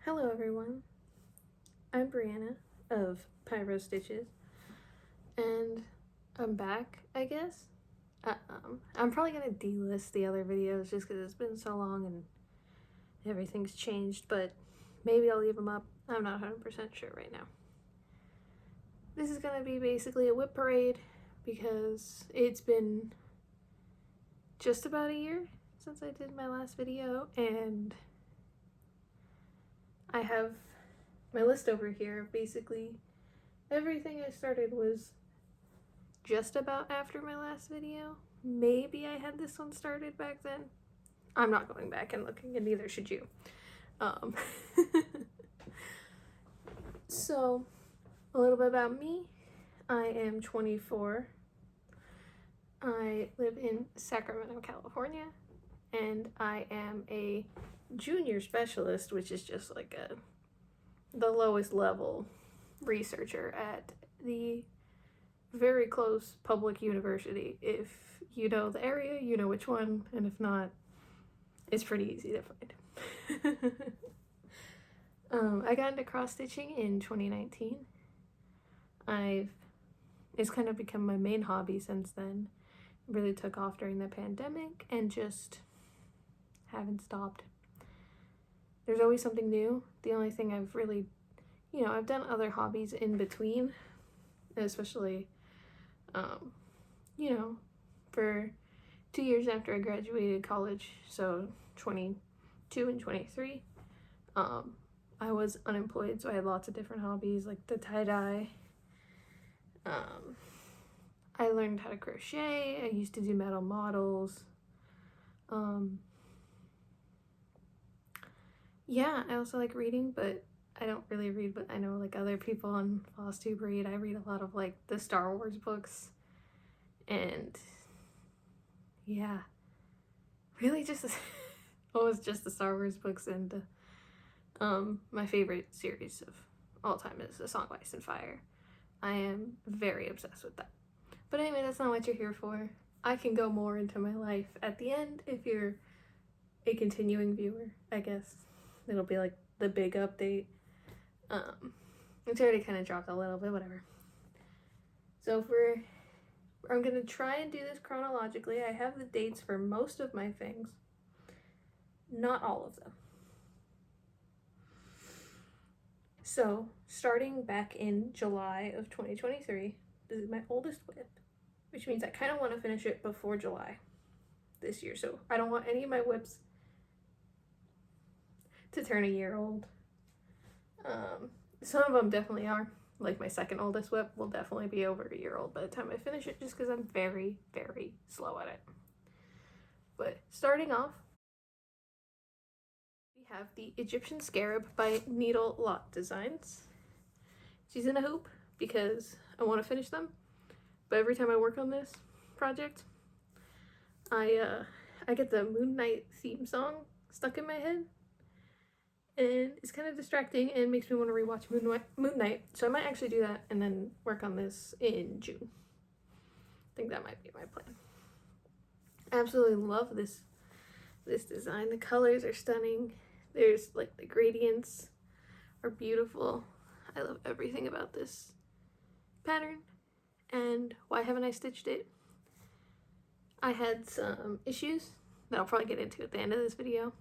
Hello everyone, I'm Brianna of Pyro Stitches, and I'm back, I guess. I'm probably gonna delist the other videos just because it's been so long and everything's changed, but maybe I'll leave them up. I'm not 100% sure right now. This is gonna be basically a WIP Parade because it's been just about a year since I did my last video, and I have my list over here. Basically everything I started was just about after my last video. Maybe I had this one started back then. I'm not going back and looking, and neither should you. So a little bit about me. I am 24. I live in Sacramento, California, and I am a junior specialist, which is just like the lowest level researcher at the very close public university. If you know the area, you know which one, and if not, it's pretty easy to find. I got into cross stitching in 2019. It's kind of become my main hobby since then. It really took off during the pandemic and just haven't stopped. There's always something new. The only thing I've really, I've done other hobbies in between, especially for 2 years after I graduated college, so 22 and 23, I was unemployed, so I had lots of different hobbies, like the tie-dye. I learned how to crochet. I used to do metal models. Yeah, I also like reading, but I don't really read, but I know like other people on FlosStube read. I read a lot of like the Star Wars books, and yeah, really just almost just the Star Wars books. And my favorite series of all time is A Song of Ice and Fire. I am very obsessed with that. But anyway, that's not what you're here for. I can go more into my life at the end if you're a continuing viewer, I guess. It'll be like the big update. It's already kind of dropped a little bit, whatever. So I'm gonna try and do this chronologically. I have the dates for most of my things. Not all of them. So, starting back in July of 2023, this is my oldest WIP, which means I kind of want to finish it before July this year. So I don't want any of my WIPs to turn a year old. Some of them definitely are. Like my second oldest WIP will definitely be over a year old by the time I finish it, just because I'm very, very slow at it. But starting off, we have the Egyptian Scarab by Needle Lot Designs. She's in a hoop because I want to finish them, but every time I work on this project, I get the Moon Knight theme song stuck in my head, and it's kind of distracting and makes me want to rewatch Moon Knight. So I might actually do that and then work on this in June. I think that might be my plan. I absolutely love this design. The colors are stunning. There's like the gradients are beautiful. I love everything about this pattern. And why haven't I stitched it? I had some issues that I'll probably get into at the end of this video,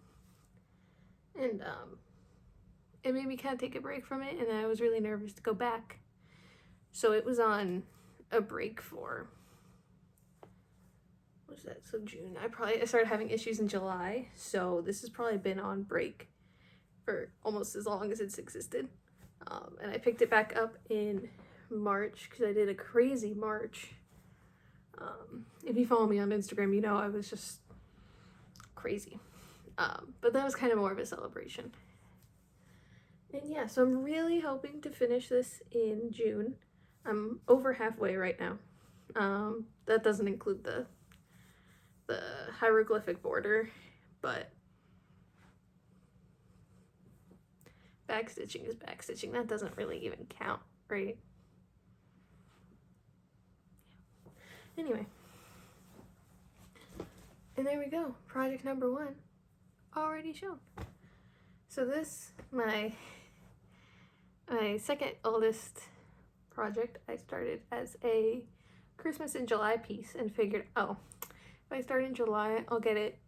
and it made me kind of take a break from it, and I was really nervous to go back. So it was on a break for, what was that, so June. I started having issues in July, so this has probably been on break for almost as long as it's existed. And I picked it back up in March because I did a crazy March. If you follow me on Instagram, you know I was just crazy. But that was kind of more of a celebration. And yeah, so I'm really hoping to finish this in June. I'm over halfway right now. That doesn't include the hieroglyphic border, but backstitching is backstitching. That doesn't really even count, right? Anyway. And there we go. Project number 1 already shown. So this, my second oldest project, I started as a Christmas in July piece and figured, oh, if I start in July, I'll get it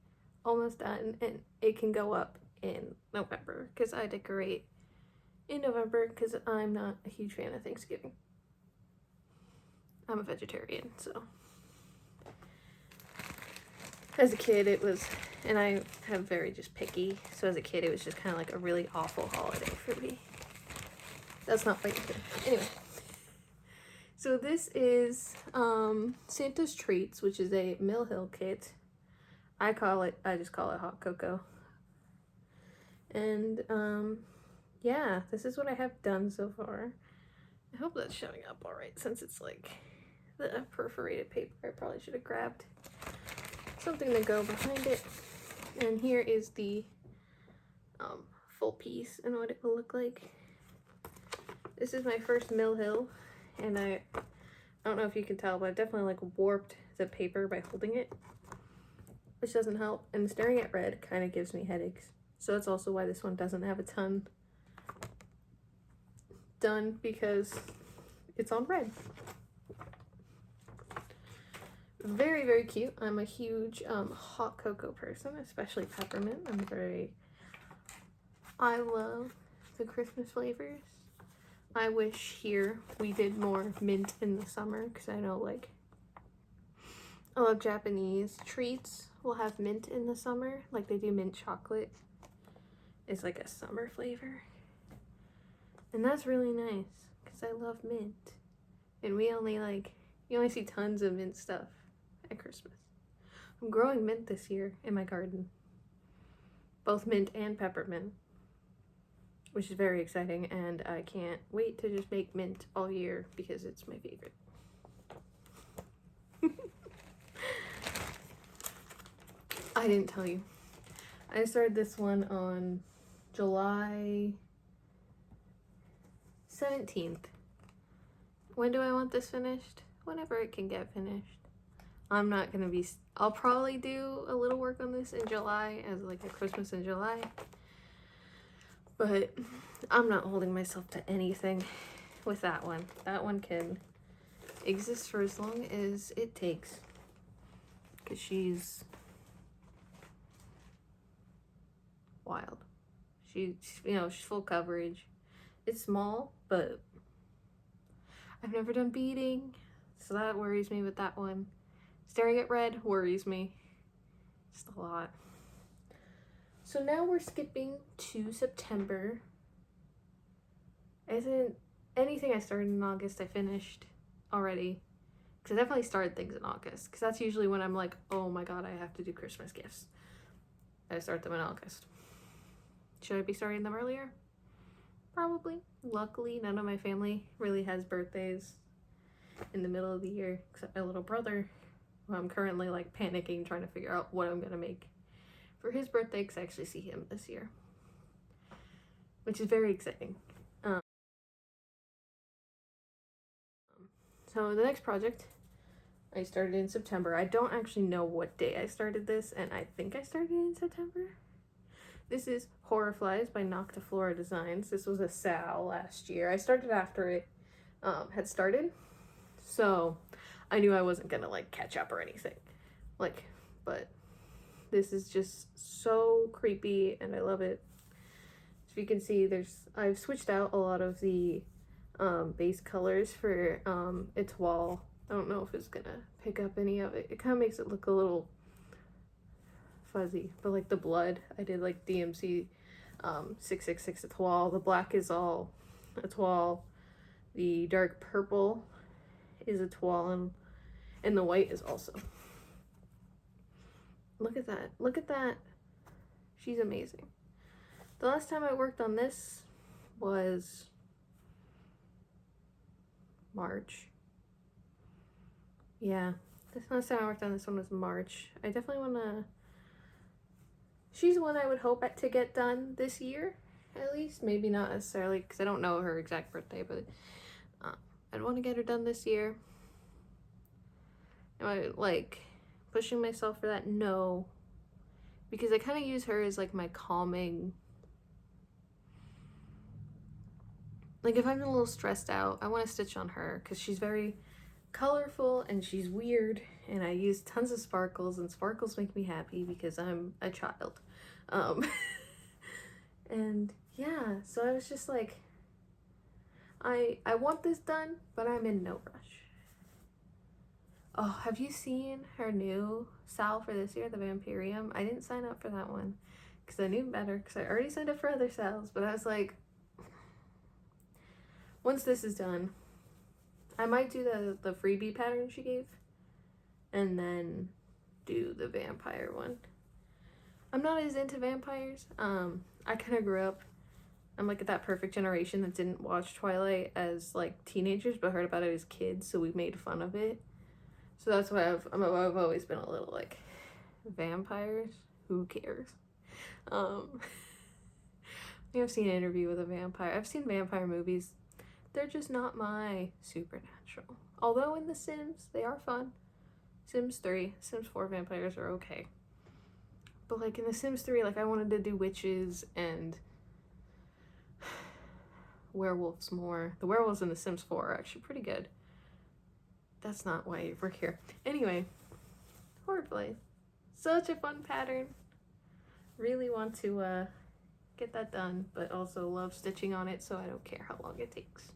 almost done and it can go up in November because I decorate in November because I'm not a huge fan of Thanksgiving. I'm a vegetarian, so as a kid it was, and I have very just picky, so as a kid it was just kind of like a really awful holiday for me. That's not like good. Anyway, so this is Santa's Treats, which is a Mill Hill kit. I just call it hot cocoa. And yeah, this is what I have done so far. I hope that's showing up all right, since it's like the perforated paper. I probably should have grabbed something to go behind it. And here is the full piece and what it will look like. This is my first Mill Hill, and I don't know if you can tell, but I've definitely like warped the paper by holding it, which doesn't help. And staring at red kind of gives me headaches. So that's also why this one doesn't have a ton done, because it's on red. Very, very cute. I'm a huge hot cocoa person, especially peppermint. I love the Christmas flavors. I wish here we did more mint in the summer, because I know like I love Japanese treats will have mint in the summer, like they do mint chocolate. It's like a summer flavor. And that's really nice, because I love mint. And you only see tons of mint stuff at Christmas. I'm growing mint this year in my garden. Both mint and peppermint, which is very exciting, and I can't wait to just make mint all year because it's my favorite. I didn't tell you. I started this one on July 17th. When do I want this finished? Whenever it can get finished. I'll probably do a little work on this in July as like a Christmas in July. But I'm not holding myself to anything with that one. That one can exist for as long as it takes, because she's wild. She's full coverage. It's small, but I've never done beading, so that worries me with that one. Staring at red worries me just a lot. So now we're skipping to September. Anything I started in August I finished already, because I definitely started things in August, because that's usually when I'm like, oh my god, I have to do Christmas gifts. I start them in August. Should I be starting them earlier? Probably. Luckily, none of my family really has birthdays in the middle of the year, except my little brother, who I'm currently like panicking trying to figure out what I'm gonna make for his birthday, because I actually see him this year, which is very exciting. So the next project I started in September. I don't actually know what day I started this, and I think I started in September. This is Horror Flies by Noctiflora Designs. This was a sale last year. I started after it had started, so I knew I wasn't gonna like catch up or anything. But this is just so creepy and I love it. As you can see, I've switched out a lot of the base colors for its wall. I don't know if it's gonna pick up any of it. It kind of makes it look a little fuzzy, but like the blood, I did like DMC 666 Etoile. The black is all Etoile. The dark purple is Etoile, and the white is also. Look at that. Look at that. She's amazing. The last time I worked on this was March. Yeah, this last time I worked on this one was March. I definitely want to... She's one I would hope to get done this year, at least. Maybe not necessarily, because I don't know her exact birthday, but I'd want to get her done this year. Am I, like, pushing myself for that? No. Because I kind of use her as, like, my calming like if I'm a little stressed out, I want to stitch on her because she's very colorful and she's weird, and I use tons of sparkles, and sparkles make me happy because I'm a child. And yeah, so I was just like, I want this done, but I'm in no rush. Oh, have you seen her new sal for this year, the Vampirium? I didn't sign up for that one because I knew better, because I already signed up for other sals, but I was like, once this is done, I might do the freebie pattern she gave and then do the vampire one. I'm not as into vampires. I kind of grew up, I'm like that perfect generation that didn't watch Twilight as like teenagers but heard about it as kids, so we made fun of it. So that's why I've always been a little like, vampires? Who cares? I've seen an interview with a vampire. I've seen vampire movies. They're just not my supernatural. Although in The Sims, they are fun. Sims 3, Sims 4 vampires are okay. But like in The Sims 3, like I wanted to do witches and werewolves more. The werewolves in The Sims 4 are actually pretty good. That's not why we're here. Anyway, horribly. Such a fun pattern. Really want to get that done, but also love stitching on it, so I don't care how long it takes.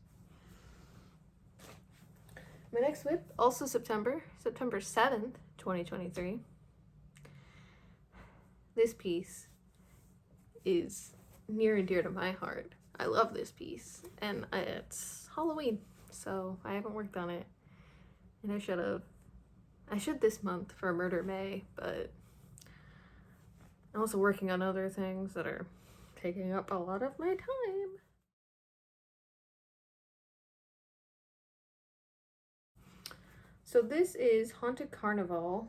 My next WIP, also September 7th, 2023. This piece is near and dear to my heart. I love this piece, and it's Halloween, so I haven't worked on it, and I should have. I should this month for Murder May, but I'm also working on other things that are taking up a lot of my time. So this is Haunted Carnival,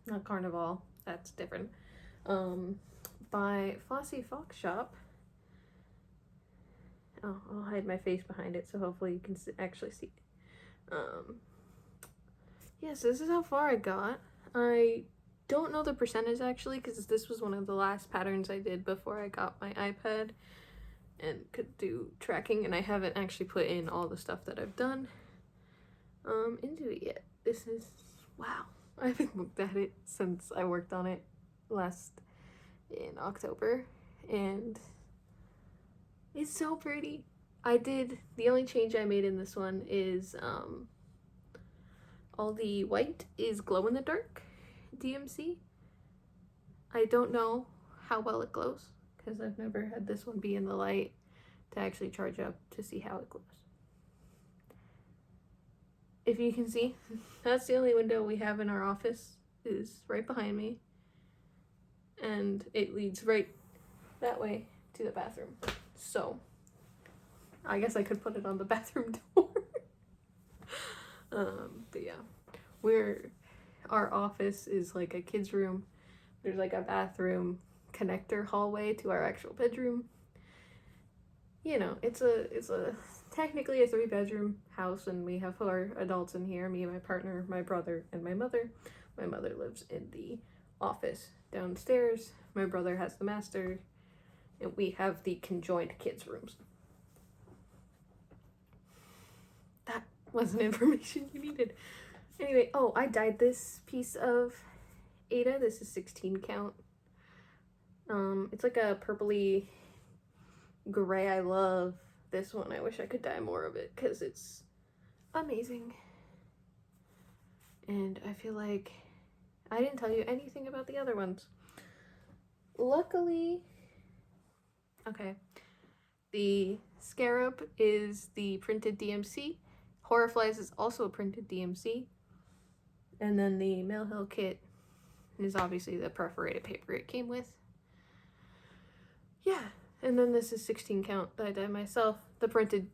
not Carnival, that's different, by Flossie Fox Shop. Oh, I'll hide my face behind it so hopefully you can actually see it. Yes, this is how far I got. I don't know the percentage actually, because this was one of the last patterns I did before I got my iPad and could do tracking, and I haven't actually put in all the stuff that I've done into it yet. This is, wow, I haven't looked at it since I worked on it last in October, and it's so pretty. The only change I made in this one is all the white is glow in the dark DMC. I don't know how well it glows because I've never had this one be in the light to actually charge up to see how it glows. If you can see, that's the only window we have in our office, is right behind me, and it leads right that way to the bathroom. So I guess I could put it on the bathroom door. But yeah, our office is like a kid's room. There's like a bathroom connector hallway to our actual bedroom. You know, it's a technically a 3-bedroom house, and we have 4 adults in here, me and my partner, my brother, and my mother. My mother lives in the office downstairs. My brother has the master, and we have the conjoined kids' rooms. That wasn't information you needed. Anyway, oh, I dyed this piece of Ada. This is 16 count. It's like a purpley gray. I love this one. I wish I could dye more of it because it's amazing. And I feel like I didn't tell you anything about the other ones. Luckily, okay, the Scarab is the printed DMC. Horrorflies is also a printed DMC. And then the Mill Hill kit is obviously the perforated paper it came with. Yeah, and then this is 16 count that I dyed myself. The printed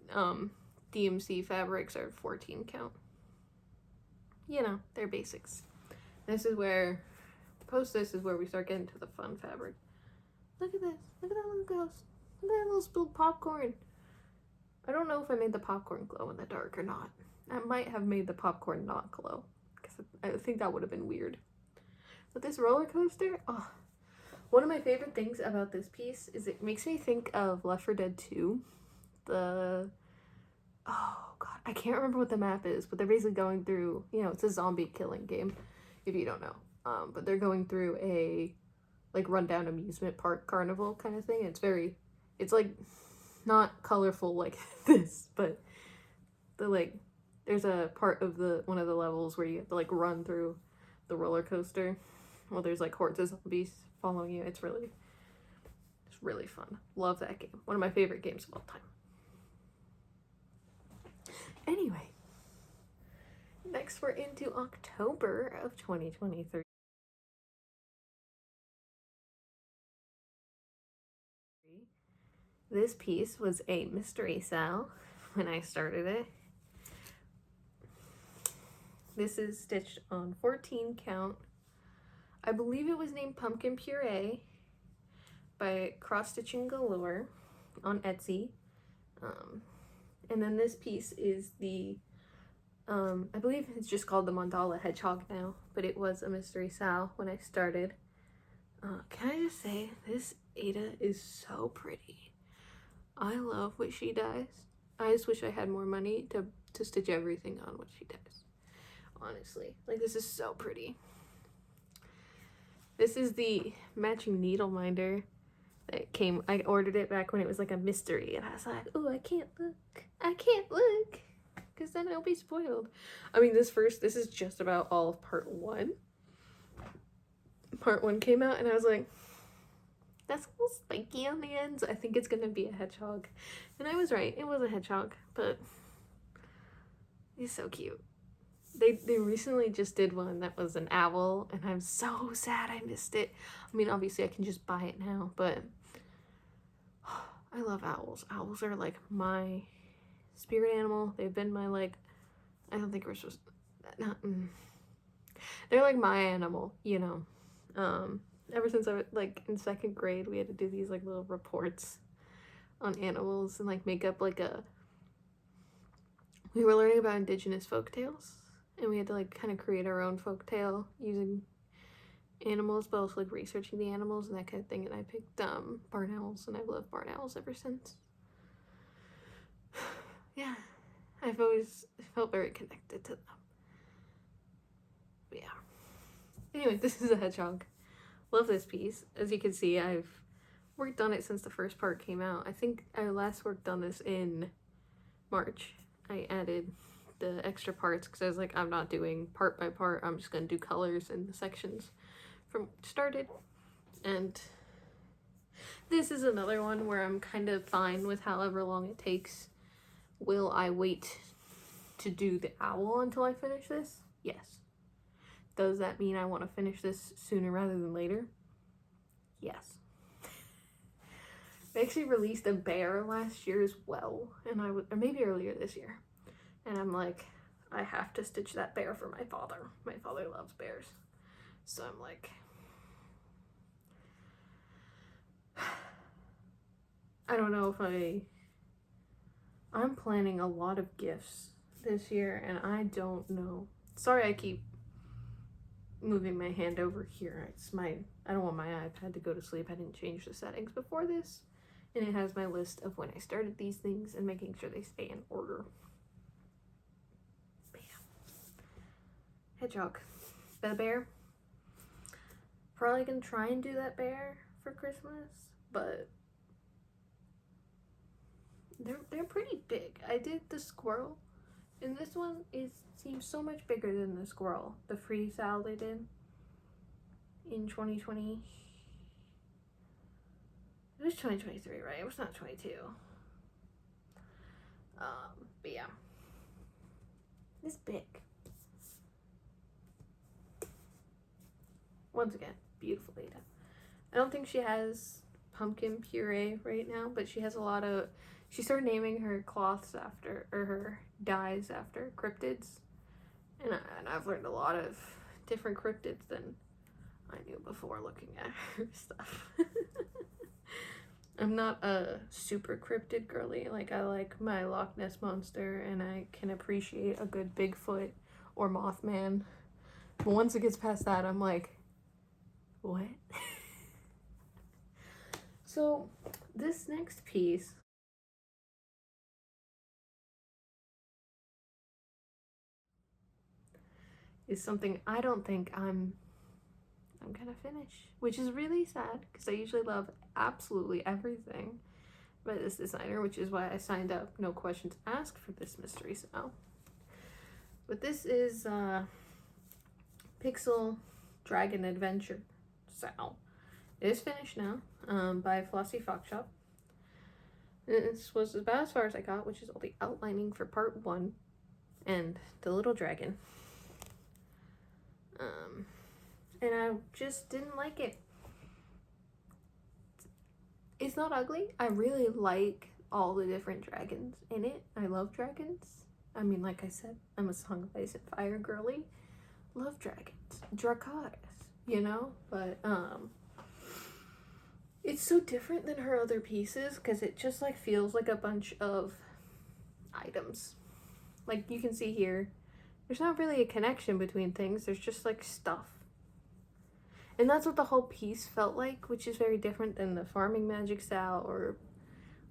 DMC fabrics are 14 count. You know, they're basics. This is where, this is where we start getting to the fun fabric. Look at this. Look at that little ghost. Look at that little spilled popcorn. I don't know if I made the popcorn glow in the dark or not. I might have made the popcorn not glow, because I think that would have been weird. But this roller coaster, oh, one of my favorite things about this piece is it makes me think of Left 4 Dead 2, the, oh god, I can't remember what the map is, but they're basically going through, you know, it's a zombie killing game, if you don't know. But they're going through a, like, rundown amusement park carnival kind of thing. It's like, not colorful like this, but there's a part of one of the levels where you have to, like, run through the roller coaster. Well, there's, like, hordes of zombies following you. It's really fun. Love that game. One of my favorite games of all time. Anyway, next we're into October of 2023. This piece was a mystery sal when I started it. This is stitched on 14 count. I believe it was named Pumpkin Puree by Cross Stitching Galore on Etsy. And then this piece is the, I believe it's just called the Mandala Hedgehog now, but it was a mystery sal when I started. Can I just say, this Ada is so pretty. I love what she does. I just wish I had more money to stitch everything on what she does. Honestly, like, this is so pretty. This is the matching needle minder that came. I ordered it back when it was like a mystery, and I was like, oh, I can't look, because then it'll be spoiled. I mean, this is just about all of part one. Part one came out, and I was like, that's a little spiky on the ends. I think it's gonna be a hedgehog. And I was right, it was a hedgehog, but he's so cute. They recently just did one that was an owl, and I'm so sad I missed it. I mean, obviously I can just buy it now, but I love owls. Owls are like my spirit animal. They've been my, like, I don't think we're supposed to, they're like my animal, you know. Ever since I was, like, in 2nd grade, we had to do these, like, little reports on animals and, like, make up, like, we were learning about indigenous folktales, and we had to, like, kind of create our own folktale using animals, but also, like, researching the animals and that kind of thing. And I picked barn owls, and I've loved barn owls ever since. Yeah, I've always felt very connected to them. But yeah. Anyway, this is a hedgehog. Love this piece. As you can see, I've worked on it since the first part came out. I think I last worked on this in March. I added the extra parts because I was like, I'm not doing part by part. I'm just going to do colors in the sections from started. And this is another one where I'm kind of fine with however long it takes. Will I wait to do the owl until I finish this? Yes. Does that mean I want to finish this sooner rather than later? Yes. I actually released a bear last year as well, and or maybe earlier this year. And I'm like, I have to stitch that bear for my father. My father loves bears. So I'm like, I don't know if I'm planning a lot of gifts this year, and I don't know. Sorry I keep moving my hand over here. I don't want my iPad to go to sleep. I didn't change the settings before this, and it has my list of when I started these things and making sure they stay in order. Bam. Hedgehog. The bear. Probably gonna try and do that bear for Christmas, but they're pretty big. I did the squirrel, and this one seems so much bigger than the squirrel. The free sal they did in 2020. It was 2023, right? It was not 22. But yeah. It's big. Once again, beautiful Ada. I don't think she has pumpkin puree right now, but she has a lot of, she started naming her cloths after, or her dyes after cryptids. And I've learned a lot of different cryptids than I knew before looking at her stuff. I'm not a super cryptid girly. Like, I like my Loch Ness Monster, and I can appreciate a good Bigfoot or Mothman. But once it gets past that, I'm like, what? So, this next piece is something I don't think I'm gonna finish, which is really sad because I usually love absolutely everything by this designer, which is why I signed up no questions asked for this mystery style. But this is Pixel Dragon Adventure style. It is finished now, by Flossy Fox Shop. This was about as far as I got, which is all the outlining for part 1 and the little dragon. And I just didn't like it. It's not ugly. I really like all the different dragons in it. I love dragons. I mean, like I said, I'm a Song of Ice and Fire girly. Love dragons. Dracarys, you know? But, it's so different than her other pieces because it just, like, feels like a bunch of items. Like, you can see here, there's not really a connection between things. There's just, like, stuff. And that's what the whole piece felt like, which is very different than the Farming Magic style or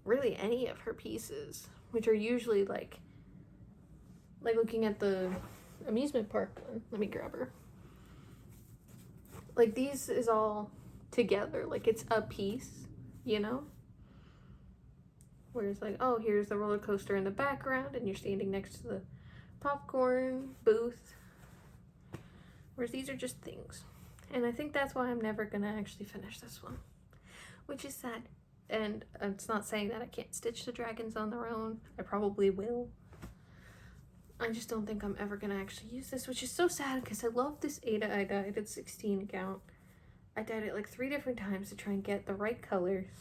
really any of her pieces, which are usually like looking at the amusement park one. Let me grab her. Like, these is all together, like it's a piece, you know? Where it's like, oh, here's the roller coaster in the background and you're standing next to the popcorn booth. Whereas these are just things. And I think that's why I'm never gonna actually finish this one, which is sad. And it's not saying that I can't stitch the dragons on their own. I probably will. I just don't think I'm ever gonna actually use this, which is so sad because I love this Ada I dyed at 16 count. I dyed it like 3 different times to try and get the right colors.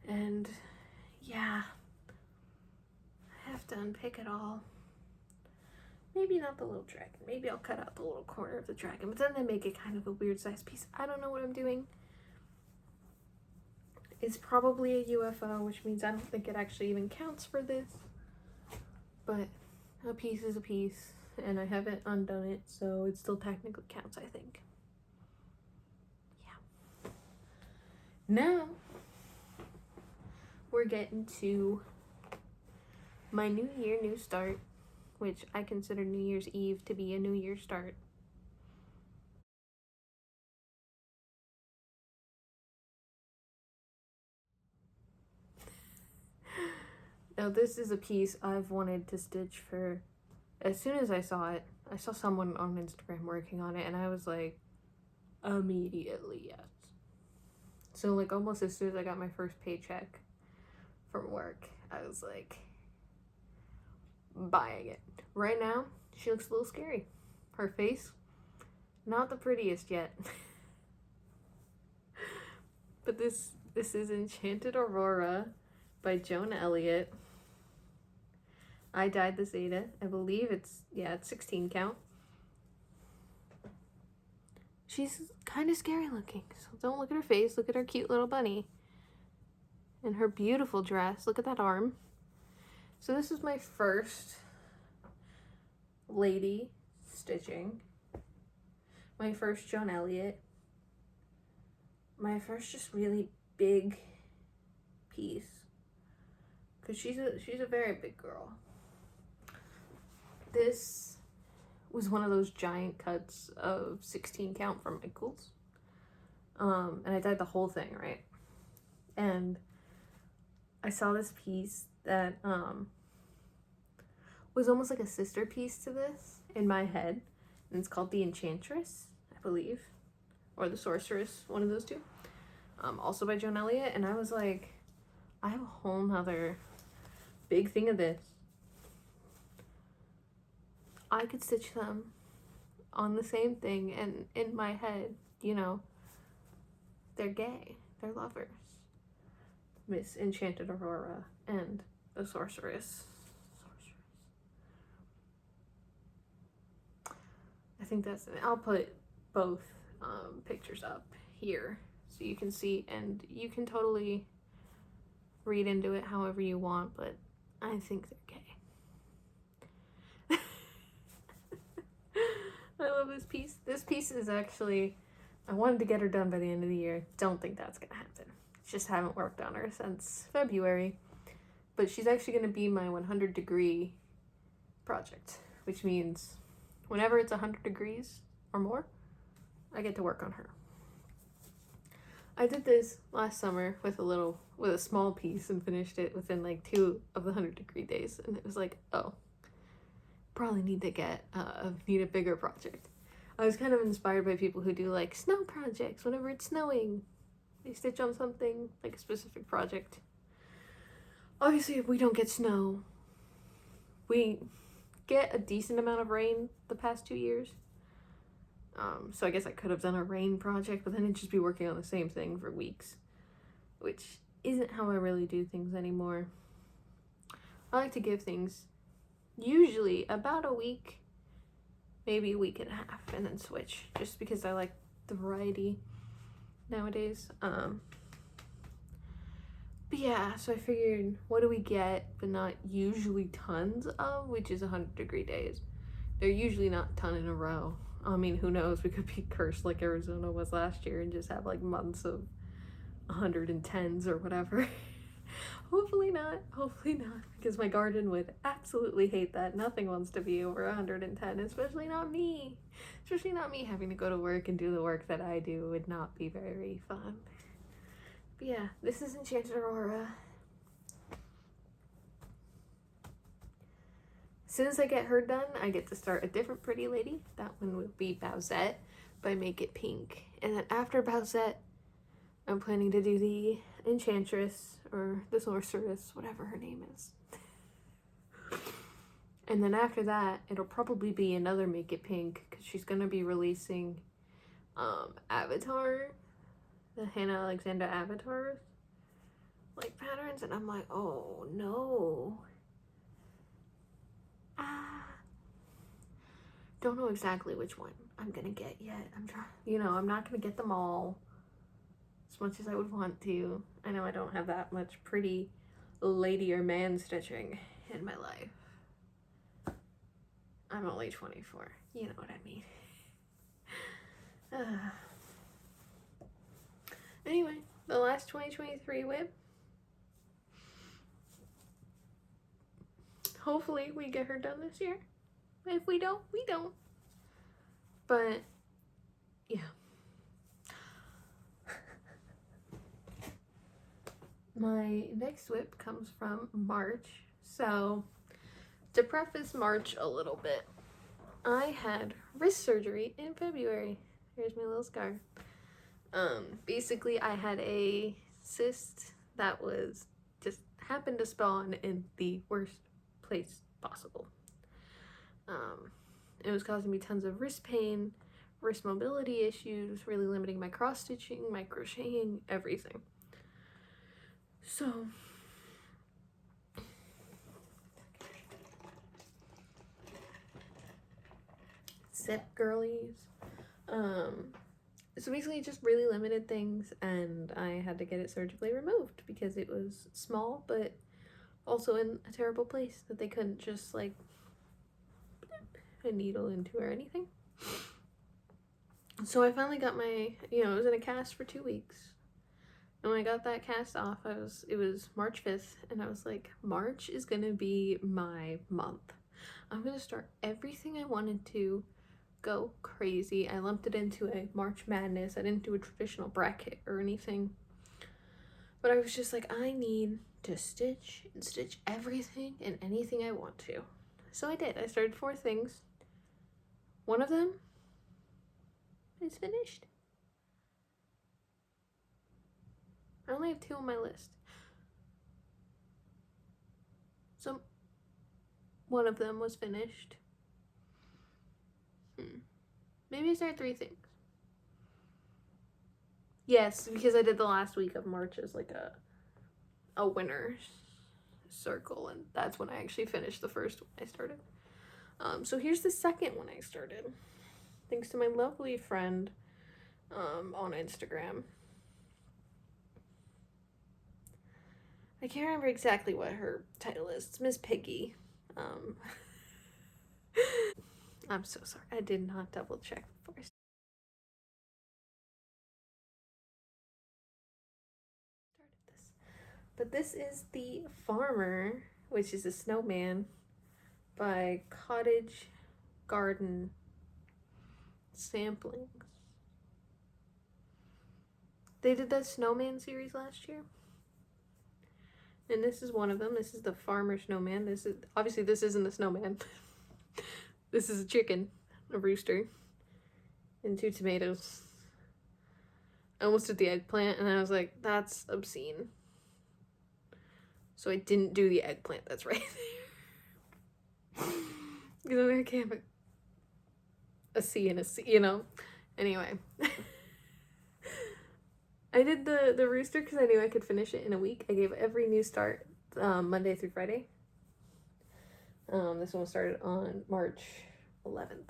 And yeah, I have to unpick it all. Maybe not the little dragon. Maybe I'll cut out the little corner of the dragon, but then they make it kind of a weird size piece. I don't know what I'm doing. It's probably a UFO, which means I don't think it actually even counts for this. But a piece is a piece, and I haven't undone it, so it still technically counts, I think. Yeah. Now, we're getting to my new year, new start, which I consider New Year's Eve to be a new year start. Now, this is a piece I've wanted to stitch for, as soon as I saw it. I saw someone on Instagram working on it, and I was like, immediately yes. So, like, almost as soon as I got my first paycheck from work, I was like, buying it. Right now, she looks a little scary. Her face, not the prettiest yet. But this is Enchanted Aurora by Joan Elliott. I dyed this Ada. I believe it's 16 count. She's kind of scary looking, so don't look at her face. Look at her cute little bunny. And her beautiful dress. Look at that arm. So this is my first lady stitching. My first Joan Elliott. My first just really big piece. Because she's a very big girl. This was one of those giant cuts of 16 count from Michaels. And I dyed the whole thing, right? And I saw this piece that was almost like a sister piece to this in my head. And it's called The Enchantress, I believe. Or The Sorceress, one of those two. Also by Joan Elliott. And I was like, I have a whole nother big thing of this. I could stitch them on the same thing, and in my head, you know, they're gay. They're lovers. Miss Enchanted Aurora and the Sorceress. I think that's it. I'll put both pictures up here so you can see, and you can totally read into it however you want, but I think they're gay. I love this piece. This piece is actually, I wanted to get her done by the end of the year. Don't think that's gonna happen. Just haven't worked on her since February. But she's actually gonna be my 100 degree project, which means whenever it's 100 degrees or more, I get to work on her. I did this last summer with a small piece and finished it within like 2 of the 100-degree days, and it was like, oh, probably need a bigger project. I was kind of inspired by people who do like snow projects. Whenever it's snowing, they stitch on something, like a specific project. Obviously, if we don't get snow, we get a decent amount of rain the past 2 years. So I guess I could have done a rain project, but then it'd just be working on the same thing for weeks, which isn't how I really do things anymore. I like to give things usually about a week, maybe a week and a half, and then switch, just because I like the variety nowadays. But yeah, so I figured, what do we get but not usually tons of, which is 100-degree days. They're usually not a ton in a row. I mean, who knows, we could be cursed like Arizona was last year and just have like months of 110s or whatever. Hopefully not, because my garden would absolutely hate that. Nothing wants to be over 110, especially not me. Especially not me having to go to work and do the work that I do would not be very fun. But yeah, this is Enchanted Aurora. As soon as I get her done, I get to start a different pretty lady. That one will be Bowsette by Make It Pink. And then after Bowsette, I'm planning to do the Enchantress or the Sorceress, whatever her name is. And then after that, it'll probably be another Make It Pink, because she's going to be releasing Avatar, the Hannah Alexander Avatars, like patterns. And I'm like, oh no. Don't know exactly which one I'm gonna get yet. I'm not gonna get them all as much as I would want to. I know I don't have that much pretty lady or man stitching in my life. I'm only 24. You know what I mean. Anyway, the last 2023 WIP. Hopefully we get her done this year. If we don't, we don't. But yeah. My next WIP comes from March. So to preface March a little bit, I had wrist surgery in February. Here's my little scar. Basically I had a cyst that was just happened to spawn in the worst place possible. It was causing me tons of wrist pain, wrist mobility issues, really limiting my cross stitching, my crocheting, everything. So zip girlies. So basically it just really limited things, and I had to get it surgically removed because it was small but also in a terrible place that they couldn't just like a needle into or anything. So I finally got my, it was in a cast for 2 weeks. And when I got that cast off, it was March 5th, and I was like, March is gonna be my month. I'm gonna start everything I wanted to, go crazy. I lumped it into a March Madness. I didn't do a traditional bracket or anything. But I was just like, I need to stitch and stitch everything and anything I want to. So I did. I started 4 things. One of them is finished. I only have 2 on my list. So one of them was finished. Maybe I started 3 things. Yes, because I did the last week of March as like a winner's circle, and that's when I actually finished the first one I started. So here's the second one I started, thanks to my lovely friend on Instagram. I can't remember exactly what her title is. It's Miss Piggy. I'm so sorry. I did not double check before I started this. But this is the Farmer, which is a snowman by Cottage Garden samplings. They did that snowman series last year. And this is one of them. This is the farmer snowman. This isn't a snowman. This is a chicken, a rooster, and 2 tomatoes. I almost did the eggplant, and I was like, that's obscene. So I didn't do the eggplant that's right there. Because I can't put a C and a C, you know? Anyway. I did the rooster because I knew I could finish it in a week. I gave every new start Monday through Friday. This one started on March 11th.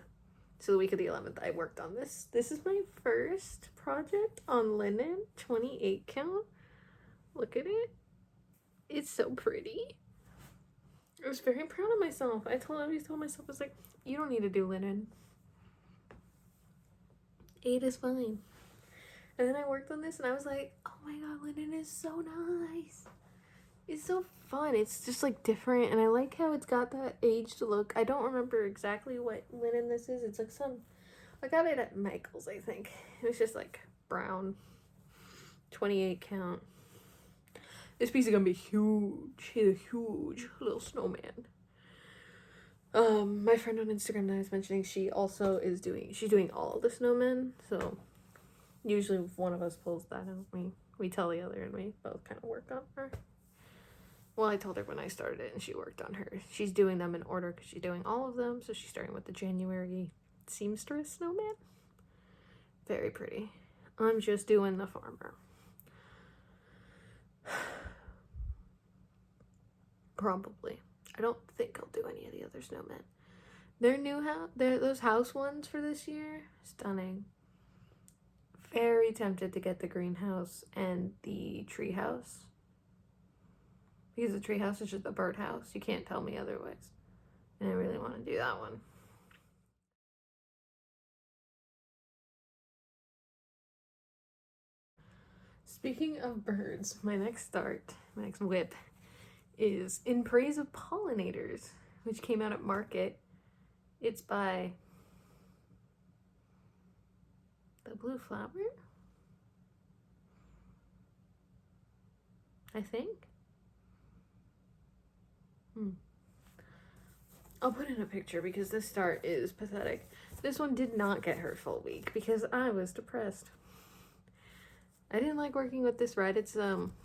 So the week of the 11th, I worked on this. This is my first project on linen, 28 count. Look at it. It's so pretty. I was very proud of myself. I always told myself, I was like, you don't need to do linen. 8 is fine. And then I worked on this and I was like, oh my god, linen is so nice. It's so fun. It's just like different, and I like how it's got that aged look. I don't remember exactly what linen this is. It's like I got it at Michael's, I think. It was just like brown, 28 count. This piece is gonna be huge. He's a huge little snowman. My friend on Instagram that I was mentioning, she's doing all of the snowmen, so usually if one of us pulls that out, we tell the other and we both kind of work on her. Well, I told her when I started it and she worked on hers. She's doing them in order because she's doing all of them. So she's starting with the January seamstress snowman. Very pretty. I'm just doing the farmer. Probably. I don't think I'll do any of the other snowmen. Their new house, those house ones for this year, stunning. Very tempted to get the greenhouse and the tree house. Because the tree house is just a birdhouse. You can't tell me otherwise. And I really want to do that one. Speaking of birds, my next WIP, is In Praise of Pollinators, which came out at Market. It's by The Blue Flower, I think. I'll put in a picture because this start is pathetic. This one did not get her full week because I was depressed. I didn't like working with this red. It's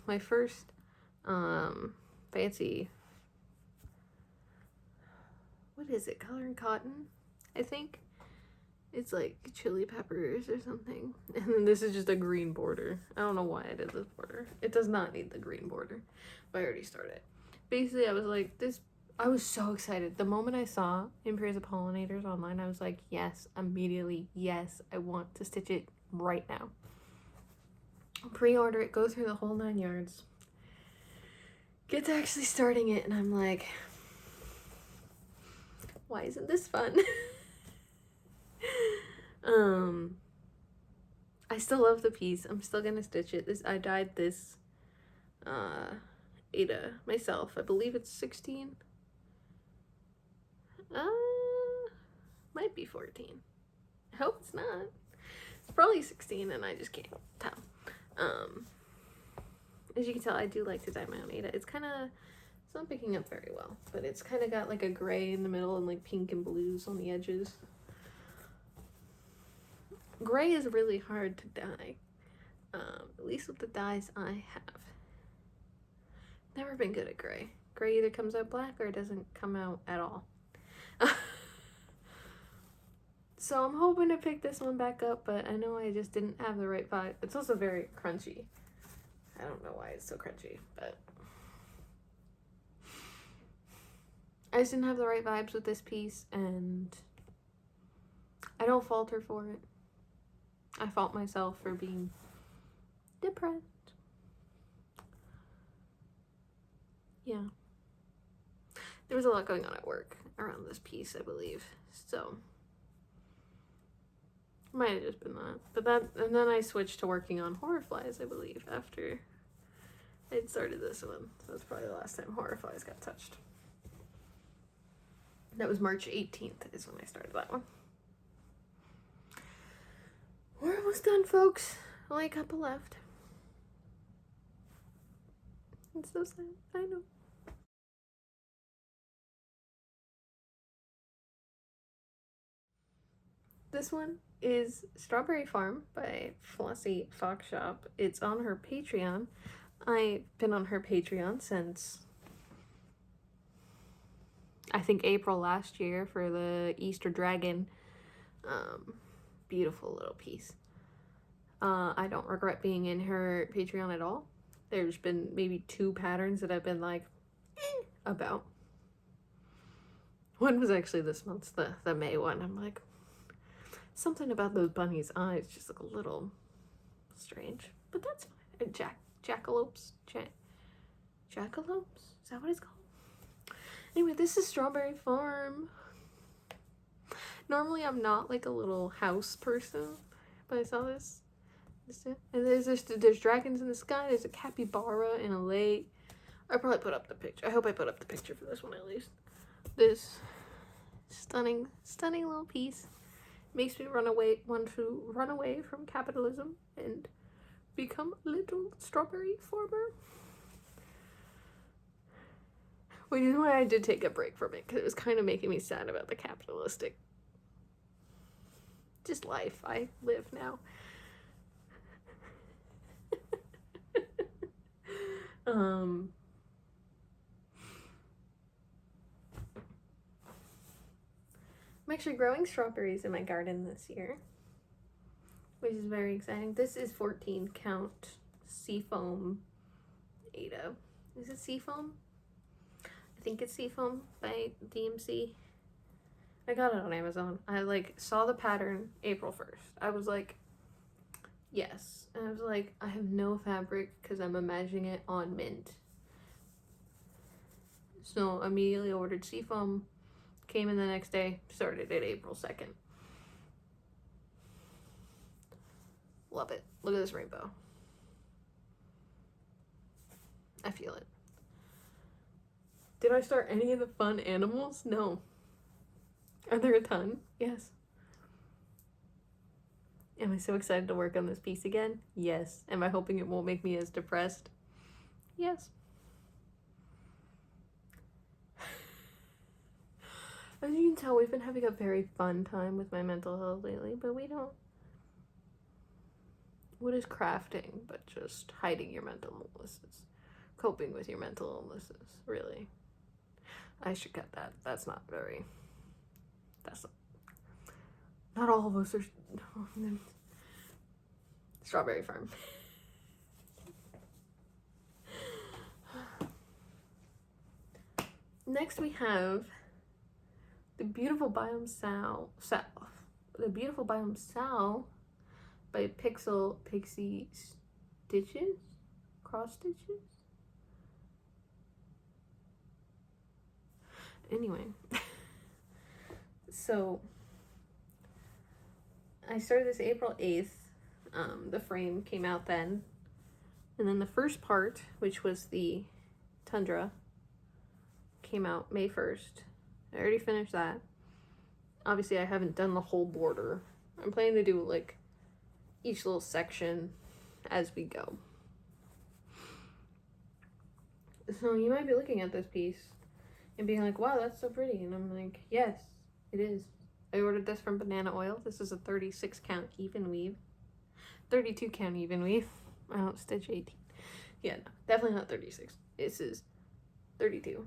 my first fancy, what is it, color and cotton, I think. It's like chili peppers or something. And then this is just a green border. I don't know why I did this border. It does not need the green border, but I already started. Basically, I was like, I was so excited. The moment I saw In Praise of Pollinators online, I was like, yes, immediately, yes, I want to stitch it right now. Pre-order it, go through the whole 9 yards. Get to actually starting it, and I'm like, why isn't this fun? I still love the piece. I'm still gonna stitch it. I dyed this Ada myself. I believe it's 16. Might be 14. I hope it's not. It's probably 16 and I just can't tell. As you can tell, I do like to dye my own Ada. It's not picking up very well, but it's kind of got like a gray in the middle and like pink and blues on the edges. Gray is really hard to dye, at least with the dyes I have. Never been good at gray. Gray either comes out black or it doesn't come out at all. So I'm hoping to pick this one back up, but I know I just didn't have the right vibe. It's also very crunchy. I don't know why it's so crunchy, but I just didn't have the right vibes with this piece, and I don't fault her for it. I fault myself for being depressed. Yeah. There was a lot going on at work around this piece, I believe. So might have just been that. And then I switched to working on horror flies, I believe, after I'd started this one. So that's probably the last time horror flies got touched. That was March 18th is when I started that one. Almost done, folks. Only a couple left. It's so sad. I know. This one is Strawberry Farm by Flossie Fox Shop. It's on her Patreon. I've been on her Patreon since I think April last year for the Easter Dragon. Beautiful little piece. I don't regret being in her Patreon at all. There's been maybe 2 patterns that I've been like, about. One was actually this month's, the May one. I'm like, something about those bunnies' eyes just look a little strange. But that's fine. Jackalopes? Jackalopes? Is that what it's called? Anyway, this is Strawberry Farm. Normally I'm not like a little house person, but I saw this. And there's dragons in the sky, there's a capybara in a lake. I'll probably put up the picture. I hope I put up the picture for this one at least. This stunning little piece makes me want to run away from capitalism and become a little strawberry farmer. Which is why I did take a break from it, because it was kind of making me sad about the capitalistic just life I live now. I'm actually growing strawberries in my garden this year, which is very exciting. This is 14 count Seafoam Ada. Is it Seafoam? I think it's Seafoam by DMC. I got it on Amazon. I like saw the pattern April 1st. I was like, yes. And I was like, I have no fabric because I'm imagining it on mint. So immediately ordered Seafoam. Came in the next day. Started it April 2nd. Love it. Look at this rainbow. I feel it. Did I start any of the fun animals? No. Are there a ton? Yes. Am I so excited to work on this piece again? Yes. Am I hoping it won't make me as depressed? Yes. As you can tell, we've been having a very fun time with my mental health lately, but we don't. What is crafting but just hiding your mental illnesses? Coping with your mental illnesses, really. I should cut that. That's not very... Not all of us are... Strawberry Farm. Next we have The Beautiful Biome The Beautiful Biome Sal by Pixie Stitches? Cross Stitches? Anyway. So, I started this April 8th. The frame came out then. And then the first part, which was the Tundra, came out May 1st. I already finished that. Obviously, I haven't done the whole border. I'm planning to do, like, each little section as we go. So, you might be looking at this piece and being like, wow, that's so pretty. And I'm like, yes, it is. I ordered this from Banana Oil. This is a 36 count even weave. 32 count even weave. I don't stitch 18. Yeah, no, definitely not 36. This is 32.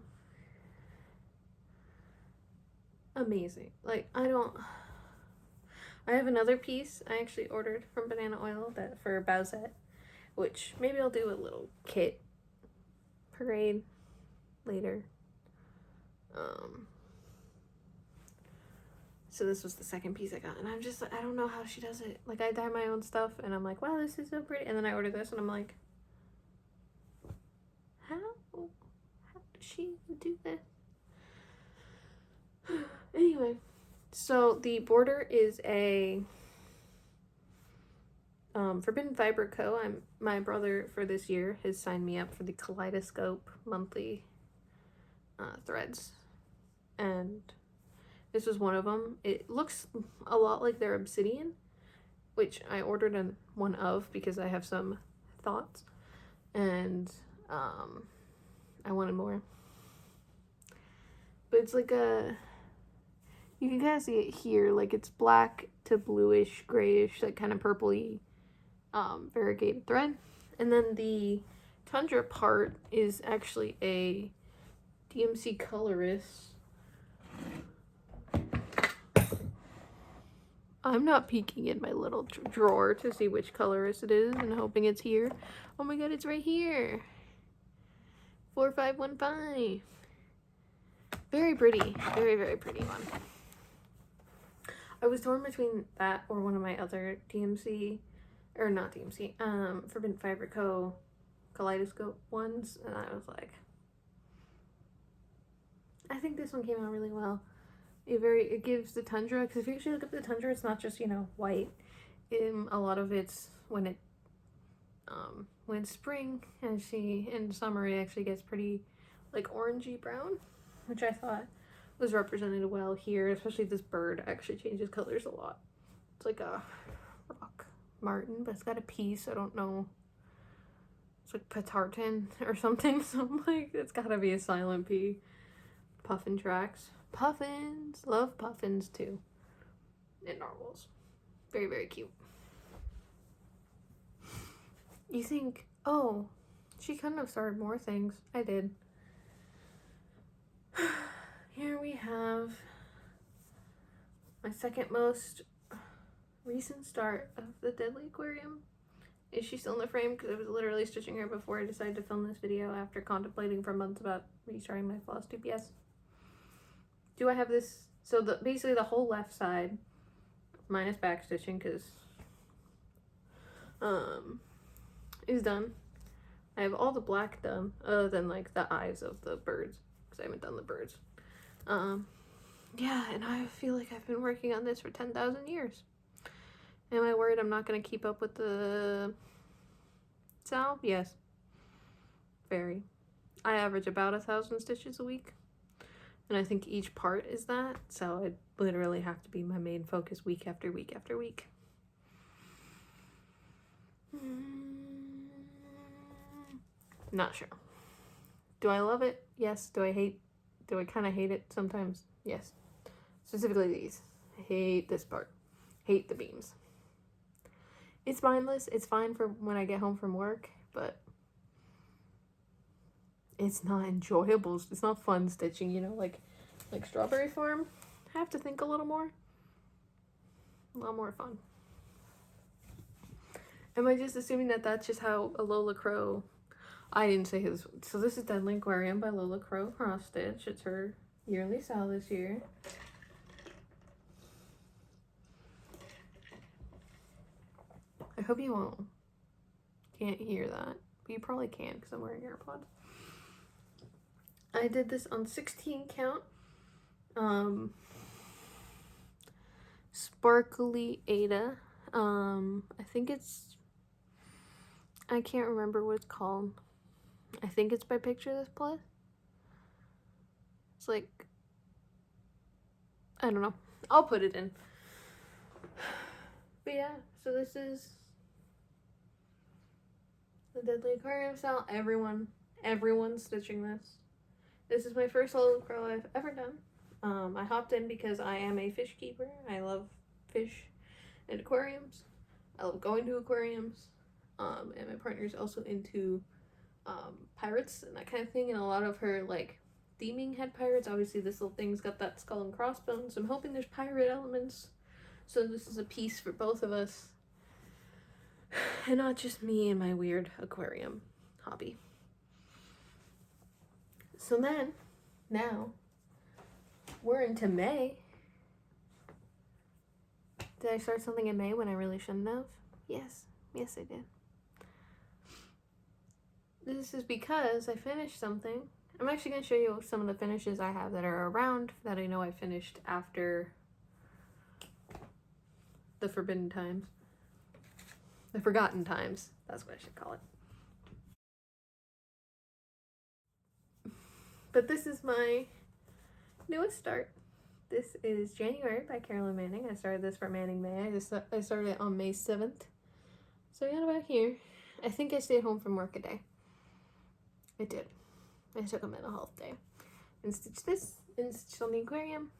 Amazing. Like, I have another piece I actually ordered from Banana Oil that for Bowsette, which maybe I'll do a little kit parade later. So this was the second piece I got, and I'm just, I don't know how she does it. Like, I dye my own stuff, and I'm like, wow, this is so pretty. And then I ordered this, and I'm like, how does she do this? Anyway, so the border is a Forbidden Fiber Co. My brother for this year has signed me up for the Kaleidoscope monthly threads, and this was one of them. It looks a lot like their obsidian, which I ordered one of because I have some thoughts, and I wanted more. But it's like you can kind of see it here, like it's black to bluish, grayish, like kind of purpley, variegated thread. And then the tundra part is actually a DMC colorist. I'm not peeking in my little drawer to see which colorist it is and hoping it's here. Oh my god, it's right here. 4515. Very pretty. Very, very pretty one. I was torn between that or one of my other DMC, or not DMC, Forbidden Fiber Co. Kaleidoscope ones, and I was like, I think this one came out really well. It gives the tundra, because if you actually look at the tundra, it's not just, you know, white. A lot of it's when it's spring, and in summer it actually gets pretty like orangey brown, which I thought was represented well here, especially this bird actually changes colors a lot. It's like a rock martin, but it's got a P, so I don't know. It's like Patartan or something, so I'm like, it's gotta be a silent P. Puffin tracks. Puffins! Love puffins too. And narwhals. Very, very cute. You think, oh, she couldn't have started more things. I did. Here we have my second most recent start of the Deadly Aquarium. Is she still in the frame? Because I was literally stitching her before I decided to film this video after contemplating for months about restarting my floss tube. Yes. Do I have this? So basically the whole left side, minus back stitching, because is done. I have all the black done, other than like the eyes of the birds, because I haven't done the birds. Yeah, and I feel like I've been working on this for 10,000 years. Am I worried I'm not going to keep up with the sound? Yes. Very. I average about 1,000 stitches a week. And I think each part is that. So it literally have to be my main focus week after week after week. Not sure. Do I love it? Yes. Do I kind of hate it sometimes? Yes. Specifically these. I hate this part. Hate the beams. It's mindless. It's fine for when I get home from work, but it's not enjoyable. It's not fun stitching, you know, like Strawberry Farm. I have to think a little more. A lot more fun. Am I just assuming that that's just how a Lola Crow... I didn't say his... So this is Deadly Aquarium by Lola Crow Cross Stitch. It's her yearly sale this year. I hope you can't hear that. But you probably can because I'm wearing AirPods. I did this on 16 count. Sparkly Ada. I think it's... I can't remember what it's called. I think it's by Picture This Plus. It's like... I don't know. I'll put it in. But yeah, so this is the Deadly Aquarium style. Everyone's stitching this. This is my first Lola Crow I've ever done. I hopped in because I am a fish keeper. I love fish and aquariums. I love going to aquariums. And my partner's also into pirates and that kind of thing. And a lot of her like theming had pirates. Obviously this little thing's got that skull and crossbones. So I'm hoping there's pirate elements. So this is a piece for both of us. And not just me and my weird aquarium hobby. So then, now, we're into May. Did I start something in May when I really shouldn't have? Yes. Yes, I did. This is because I finished something. I'm actually going to show you some of the finishes I have that are around that I know I finished after the Forbidden Times. The Forgotten Times. That's what I should call it. But this is my newest start. This is January by Carolyn Manning. I started this for Manning May. I started it on May 7th. So I got about here. I think I stayed home from work a day. I did. I took a mental health day. And stitched this, and stitched on the aquarium.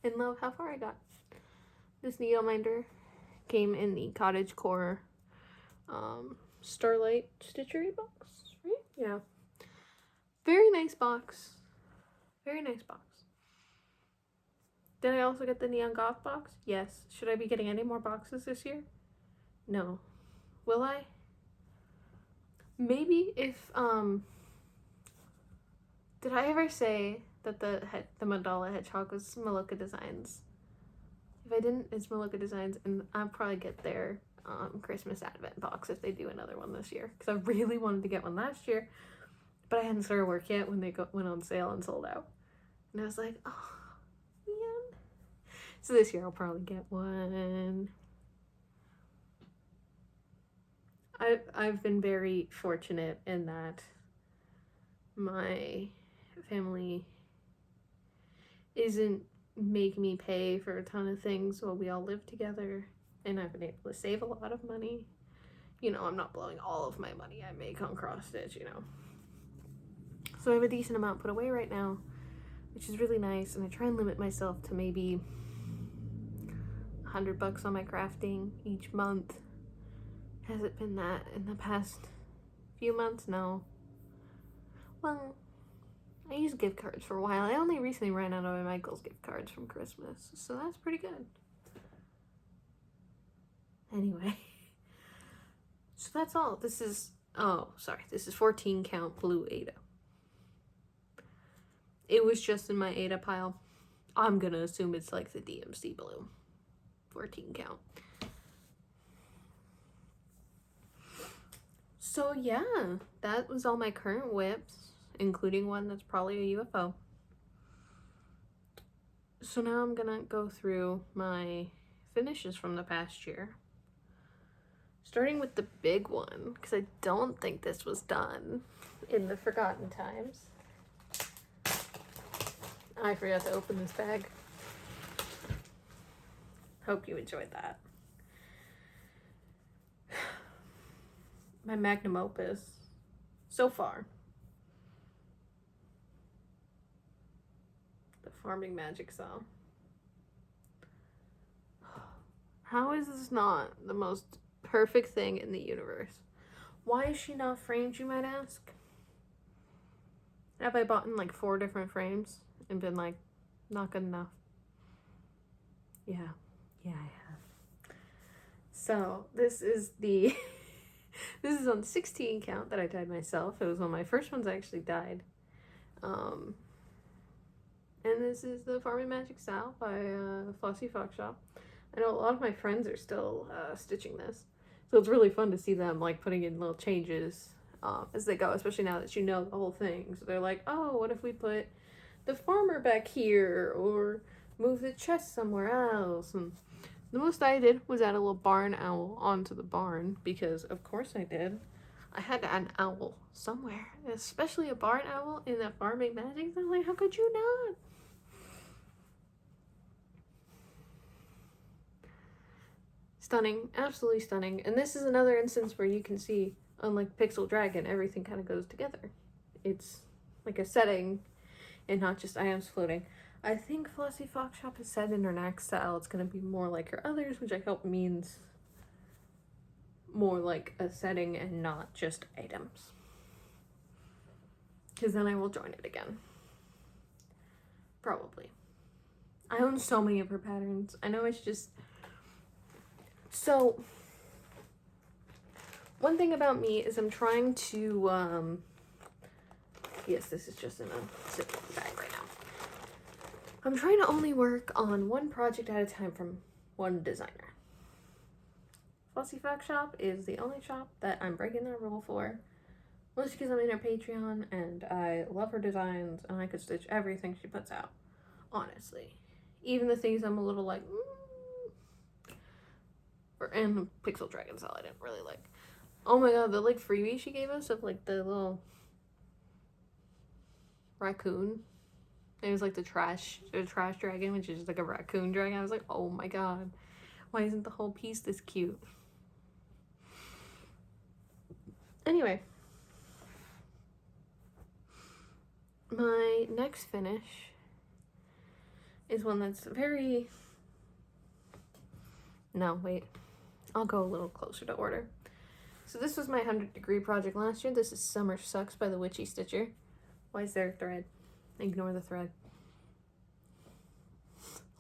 And love how far I got. This needle minder came in the cottage core Starlight Stitchery box, right? Yeah. Very nice box. Very nice box. Did I also get the Neon Goth box? Yes. Should I be getting any more boxes this year? No. Will I? Maybe if, did I ever say that the Mandala Hedgehog was Maloka Designs? If I didn't, it's Maloka Designs, and I'll probably get their Christmas Advent box if they do another one this year. Because I really wanted to get one last year, but I hadn't started work yet when they went on sale and sold out. And I was like, oh, man. So this year I'll probably get one. I've been very fortunate in that my family isn't make me pay for a ton of things while we all live together, and I've been able to save a lot of money. You know, I'm not blowing all of my money I make on cross stitch, you know. So I have a decent amount put away right now, which is really nice, and I try and limit myself to maybe $100 on my crafting each month. Has it been that in the past few months? No. Well, I used gift cards for a while. I only recently ran out of my Michael's gift cards from Christmas, so that's pretty good. Anyway, so that's all. This is, oh, sorry, this is 14 count blue Ada. It was just in my Ada pile. I'm gonna assume it's like the DMC blue. 14 count. So yeah, that was all my current WIPs, including one that's probably a UFO. So now I'm gonna go through my finishes from the past year. Starting with the big one, because I don't think this was done in the Forgotten Times. I forgot to open this bag. Hope you enjoyed that. My magnum opus so far. The Farming Magic Saw. How is this not the most perfect thing in the universe? Why is she not framed, you might ask? Have I bought in like 4 different frames and been like, not good enough? Yeah, I have. So this is the this is on 16 count that I dyed myself. It was one of my first ones I actually dyed. And this is the Farming Magic Style by Flossy Fox Shop. I know a lot of my friends are still stitching this, so it's really fun to see them like putting in little changes as they go, especially now that you know the whole thing. So they're like, oh, what if we put the farmer back here, or move the chest somewhere else? And the most I did was add a little barn owl onto the barn, because of course I did. I had to add an owl somewhere, especially a barn owl in that Farming Magic. I'm like, how could you not? Stunning, absolutely stunning. And this is another instance where you can see, unlike Pixel Dragon, everything kind of goes together. It's like a setting and not just items floating. I think Flossy Fox Shop has said in her next style it's going to be more like her others, which I hope means more like a setting and not just items. Because then I will join it again. Probably. I own so many of her patterns. I know it's just... So, one thing about me is I'm trying to, yes, this is just in a ziploc bag right now. I'm trying to only work on one project at a time from one designer. Flossy Fox Shop is the only shop that I'm breaking that rule for. Mostly because I'm in her Patreon and I love her designs and I could stitch everything she puts out. Honestly. Even the things I'm a little like, and the Pixel Dragon style I didn't really like. Oh my god, the like freebie she gave us of like the little raccoon It was like the trash dragon, which is just like a raccoon dragon. I was like, oh my god, why isn't the whole piece this cute? Anyway, my next finish is one that's very... No, wait. I'll go a little closer to order. So this was my 100-degree project last year. This is Summer Sucks by the Witchy Stitcher. Why is there a thread? Ignore the thread.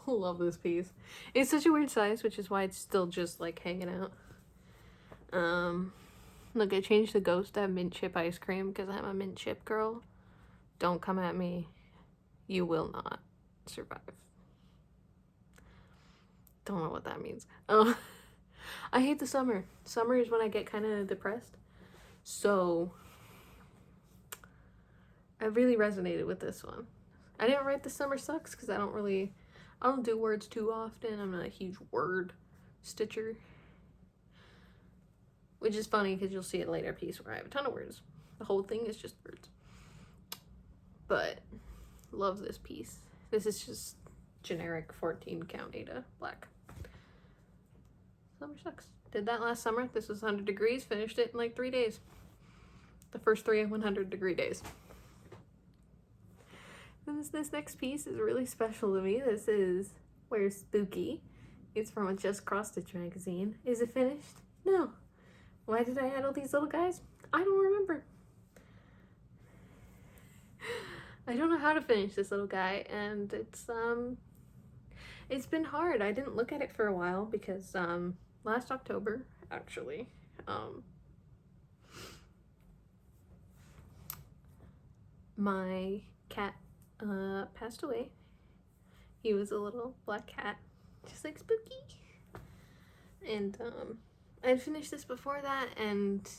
Love this piece. It's such a weird size, which is why it's still just like hanging out. Look, I changed the ghost to have mint chip ice cream because I'm a mint chip girl. Don't come at me. You will not survive. Don't know what that means. Oh, I hate the summer. Summer is when I get kind of depressed. So I really resonated with this one. I didn't write the Summer Sucks because I don't do words too often. I'm not a huge word stitcher. Which is funny because you'll see it later piece where I have a ton of words. The whole thing is just words. But love this piece. This is just generic 14 count Ada black. Summer Sucks. Did that last summer. This was 100 degrees. Finished it in like 3 days. The first 3 100-degree days. And this next piece is really special to me. This is Where's Spooky? It's from a Just Cross Stitch magazine. Is it finished? No. Why did I add all these little guys? I don't remember. I don't know how to finish this little guy, and it's been hard. I didn't look at it for a while because last October, actually, my cat passed away. He was a little black cat, just like Spooky. And I'd finished this before that, and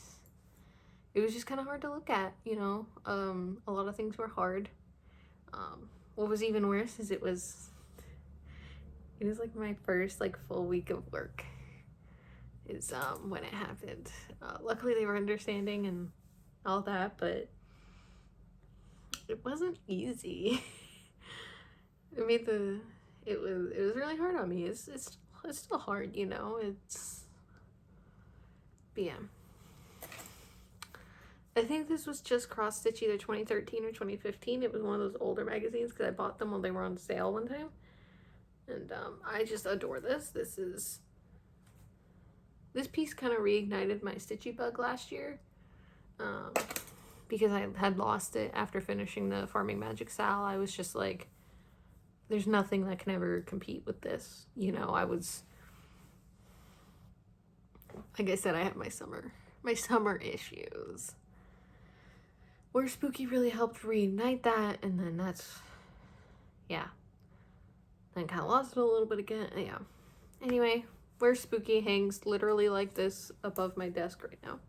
it was just kind of hard to look at, you know. A lot of things were hard. What was even worse is it was like my first like full week of work is when it happened. Luckily they were understanding and all that, but it wasn't easy. It was really hard on me. It's still hard, you know. But yeah. I think this was Just Cross Stitch either 2013 or 2015. It was one of those older magazines because I bought them when they were on sale one time. And I just adore this. This piece kind of reignited my stitchy bug last year. Because I had lost it after finishing the Farming Magic Sal. I was just like, there's nothing that can ever compete with this. You know, like I said, I have my summer issues. Where Spooky really helped reignite that, and then then kind of lost it a little bit again. Yeah. Anyway, Where Spooky hangs literally like this above my desk right now.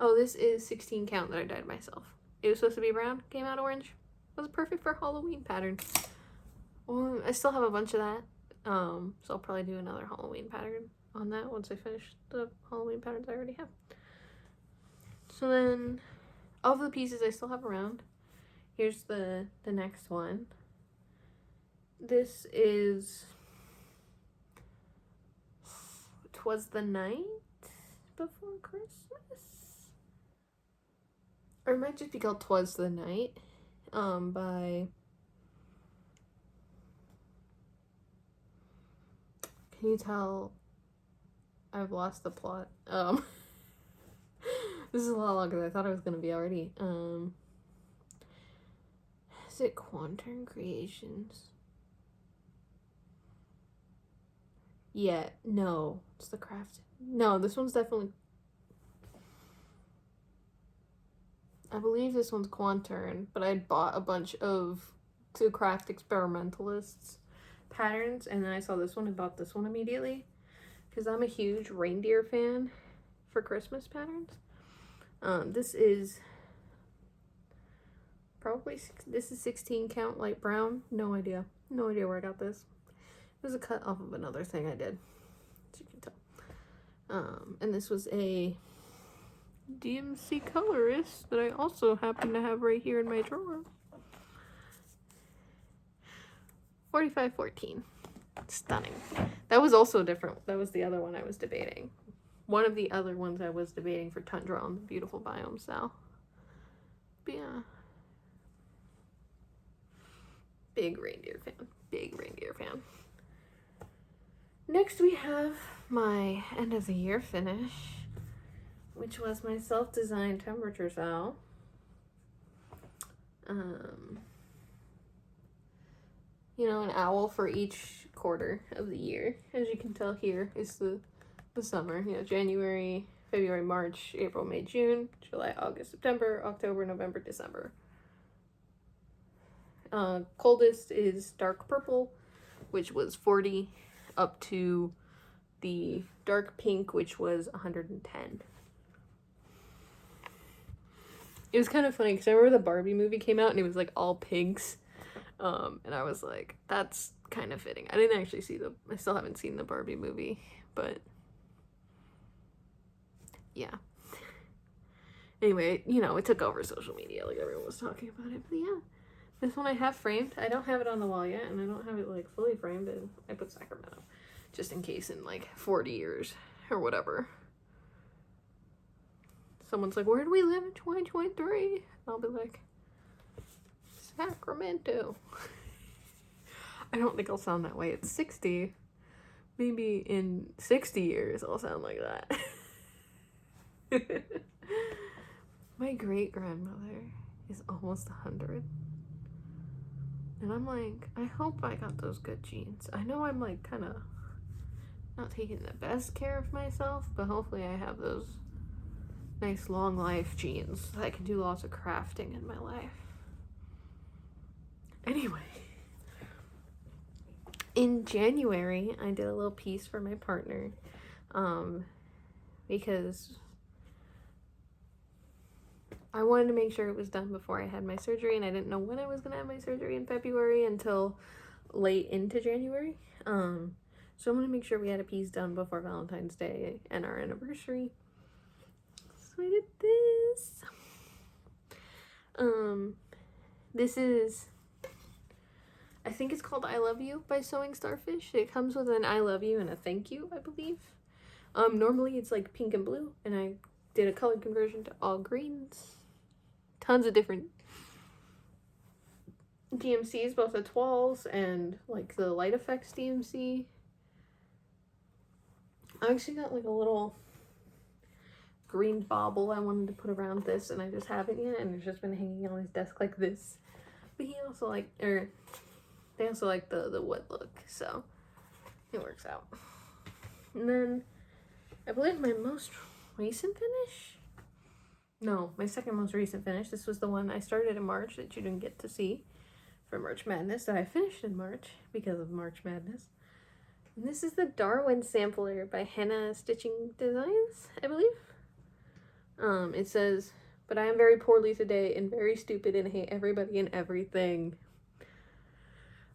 Oh, this is 16 count that I dyed myself. It was supposed to be brown, came out orange. It was perfect for Halloween pattern. Well, I still have a bunch of that. So I'll probably do another Halloween pattern on that once I finish the Halloween patterns I already have. So then, of the pieces I still have around, here's the next one. This is 'Twas the Night Before Christmas? Or it might just be called 'Twas the Night, by... Can you tell I've lost the plot? This is a lot longer than I thought it was going to be already. Is it Quantern Creations? Yeah, no. It's the Craft. No, this one's definitely... I believe this one's Quantern, but I bought a bunch of To Craft Experimentalists patterns, and then I saw this one and bought this one immediately because I'm a huge reindeer fan for Christmas patterns. This is 16 count light brown. No idea where I got this. It was a cut off of another thing I did, as you can tell. And this was a DMC colorist that I also happen to have right here in my drawer. 4514. Stunning. That was also different. That was the other one I was debating. One of the other ones I was debating for Tundra on the Beautiful Biome style. But yeah. Big reindeer fan. Big reindeer fan. Next we have my end of the year finish, which was my self-designed temperature cell. You know, an owl for each quarter of the year. As you can tell here is the summer. You know, January, February, March, April, May, June, July, August, September, October, November, December. Coldest is dark purple, which was 40, up to the dark pink, which was 110. It was kind of funny because I remember the Barbie movie came out and it was like all pinks. And I was like, that's kind of fitting. I didn't actually I still haven't seen the Barbie movie, but yeah. Anyway, you know, it took over social media, like everyone was talking about it, but yeah. This one I have framed. I don't have it on the wall yet, and I don't have it like fully framed, and I put Sacramento, just in case in like 40 years or whatever. Someone's like, where do we live in 2023? I'll be like, Sacramento. I don't think I'll sound that way at 60. Maybe in 60 years I'll sound like that. My great-grandmother is almost 100. And I'm like, I hope I got those good genes. I know I'm like kind of not taking the best care of myself, but hopefully I have those nice long life genes that I can do lots of crafting in my life. Anyway, in January, I did a little piece for my partner, because I wanted to make sure it was done before I had my surgery, and I didn't know when I was going to have my surgery in February until late into January. So I'm going to make sure we had a piece done before Valentine's Day and our anniversary. So I did this. This is, I think it's called I Love You by Sewing Starfish. It comes with an I love you and a thank you, I believe. Normally it's like pink and blue, and I did a color conversion to all greens. Tons of different DMCs, both the toiles and like the light effects DMC. I actually got like a little green bauble I wanted to put around this, and I just haven't yet, and it's just been hanging on his desk like this. But they also like the wood look, so it works out. And then I believe my most recent finish? No, my second most recent finish. This was the one I started in March that you didn't get to see for March Madness, that I finished in March because of March Madness. And this is the Darwin Sampler by Henna Stitching Designs, I believe. It says, but I am very poorly today and very stupid and hate everybody and everything.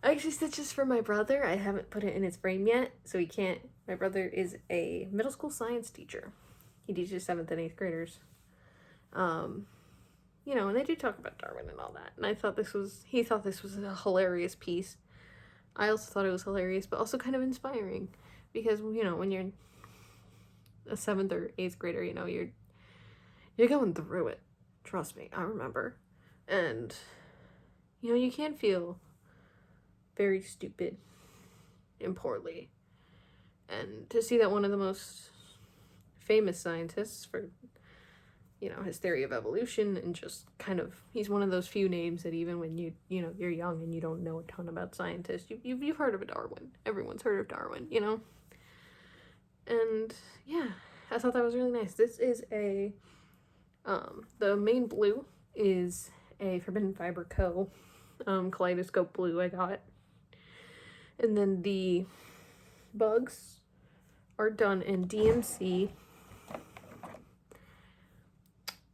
I actually stitched this for my brother. I haven't put it in his frame yet, so he can't. My brother is a middle school science teacher. He teaches 7th and 8th graders. You know, and they do talk about Darwin and all that. And he thought this was a hilarious piece. I also thought it was hilarious, but also kind of inspiring. Because, you know, when you're a 7th or 8th grader, you know, you're going through it. Trust me, I remember. And, you know, you can feel very stupid and poorly. And to see that one of the most famous scientists for, you know, his theory of evolution, and just kind of, he's one of those few names that even when you know, you're young and you don't know a ton about scientists, you've heard of Darwin. Everyone's heard of Darwin, you know? And yeah, I thought that was really nice. This is a, the main blue is a Forbidden Fiber Co. Kaleidoscope blue I got. And then the bugs are done in DMC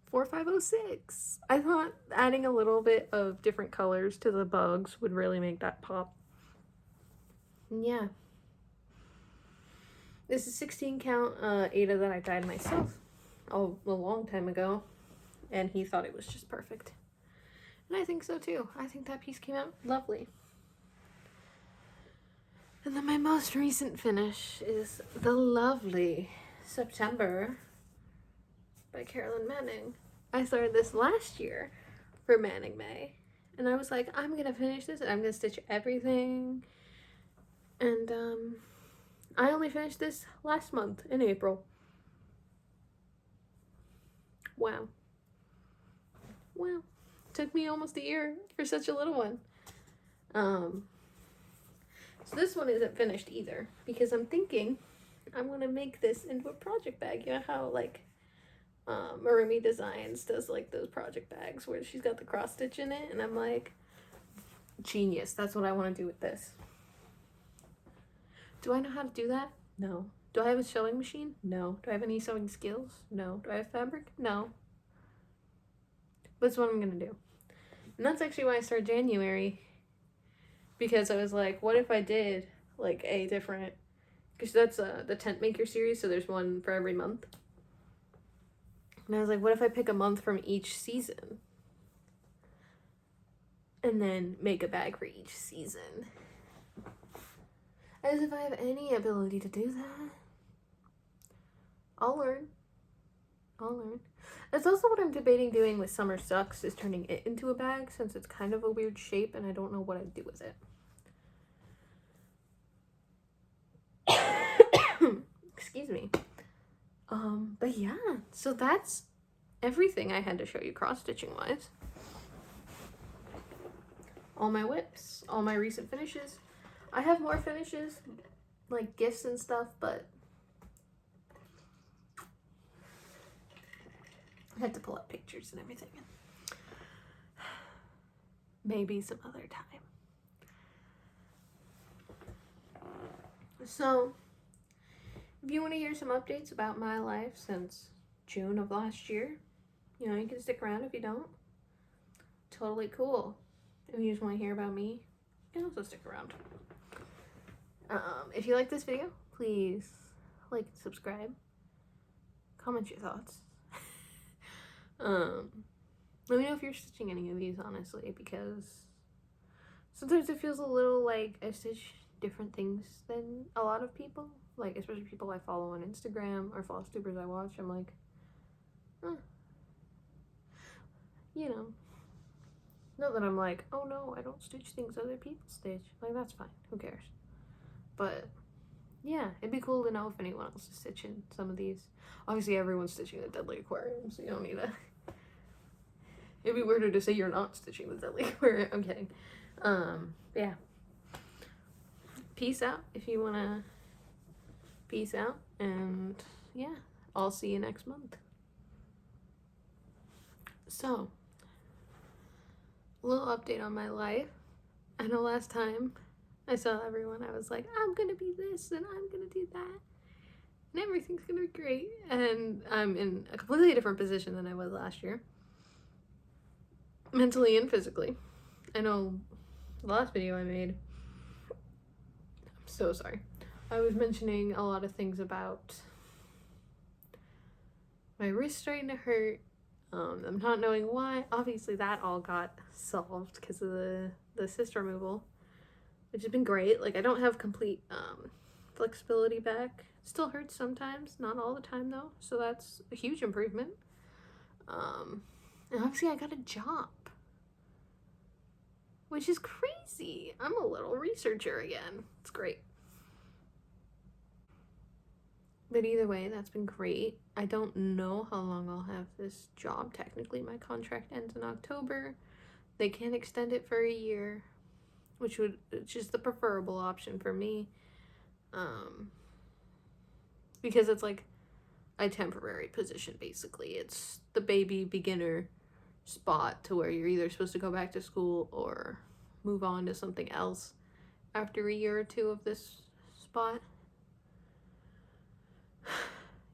4506. I thought adding a little bit of different colors to the bugs would really make that pop. And yeah. This is 16 count Ada that I dyed myself. a long time ago, and he thought it was just perfect. And I think so too. I think that piece came out lovely. And then my most recent finish is the lovely September by Carolyn Manning. I started this last year for Manning May, and I was like, I'm gonna finish this and I'm gonna stitch everything. And I only finished this last month in April. Wow. Took me almost a year for such a little one. So this one isn't finished either, because I'm thinking I'm gonna make this into a project bag. You know how like Marumi Designs does like those project bags where she's got the cross stitch in it, and I'm like, genius, that's what I want to do with this. Do I know how to do that? No. Do I have a sewing machine? No. Do I have any sewing skills? No. Do I have fabric? No. But it's what I'm gonna do. And that's actually why I started January, because I was like, what if I did like a different, because that's the tent maker series, so there's one for every month. And I was like, what if I pick a month from each season and then make a bag for each season? As if I have any ability to do that. I'll learn. That's also what I'm debating doing with Summer Sucks, is turning it into a bag, since it's kind of a weird shape and I don't know what I'd do with it. Excuse me. But yeah, so that's everything I had to show you cross-stitching wise. All my WIPs, all my recent finishes. I have more finishes, like gifts and stuff, but I had to pull up pictures and everything. Maybe some other time. So, if you want to hear some updates about my life since June of last year, you know, you can stick around. If you don't, totally cool. If you just want to hear about me, you can also stick around. If you like this video, please like and subscribe. Comment your thoughts. Let me know if you're stitching any of these, honestly, because sometimes it feels a little like I stitch different things than a lot of people, like especially people I follow on Instagram or FlosStubers I watch. I'm like, you know, not that I'm like, oh no, I don't stitch things other people stitch. Like, that's fine, who cares? But yeah, it'd be cool to know if anyone else is stitching some of these. Obviously everyone's stitching the Deadly Aquarium, so you don't need to. It'd be weirder to say you're not stitching the Deadly Aquarium. I'm kidding. Yeah. Peace out if you wanna peace out, and yeah, I'll see you next month. So, a little update on my life. I know last time I saw everyone, I was like, I'm gonna be this and I'm gonna do that and everything's gonna be great, and I'm in a completely different position than I was last year, mentally and physically. I know the last video I made, I'm so sorry, I was mentioning a lot of things about my wrist starting to hurt. I'm not knowing why. Obviously that all got solved because of the cyst removal, which has been great. Like, I don't have complete flexibility back. It still hurts sometimes, not all the time though, so that's a huge improvement. And obviously I got a job, which is crazy. I'm a little researcher again. It's great. But either way, that's been great. I don't know how long I'll have this job. Technically, my contract ends in October. They can extend it for a year, which is the preferable option for me. Because it's like a temporary position, basically. It's the baby beginner spot to where you're either supposed to go back to school or move on to something else after a year or two of this spot.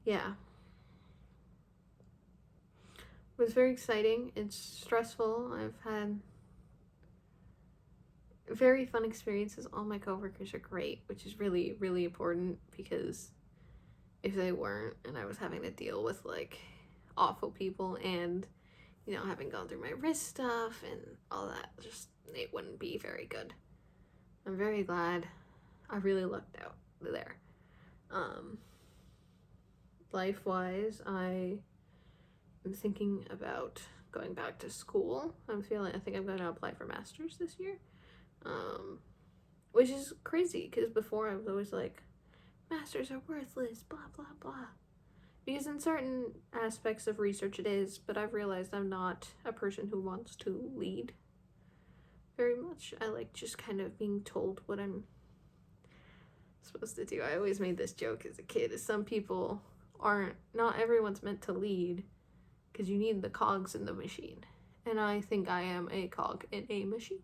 Yeah. It was very exciting. It's stressful. I've had very fun experiences. All my coworkers are great, which is really, really important, because if they weren't and I was having to deal with like awful people, and, you know, having gone through my wrist stuff and all that, just, it wouldn't be very good. I'm very glad I really lucked out there. Life-wise, I am thinking about going back to school. I think I'm going to apply for master's this year. Which is crazy, because before I was always like, masters are worthless, blah, blah, blah. Because in certain aspects of research it is, but I've realized I'm not a person who wants to lead very much. I like just kind of being told what I'm supposed to do. I always made this joke as a kid, is some people not everyone's meant to lead, because you need the cogs in the machine. And I think I am a cog in a machine.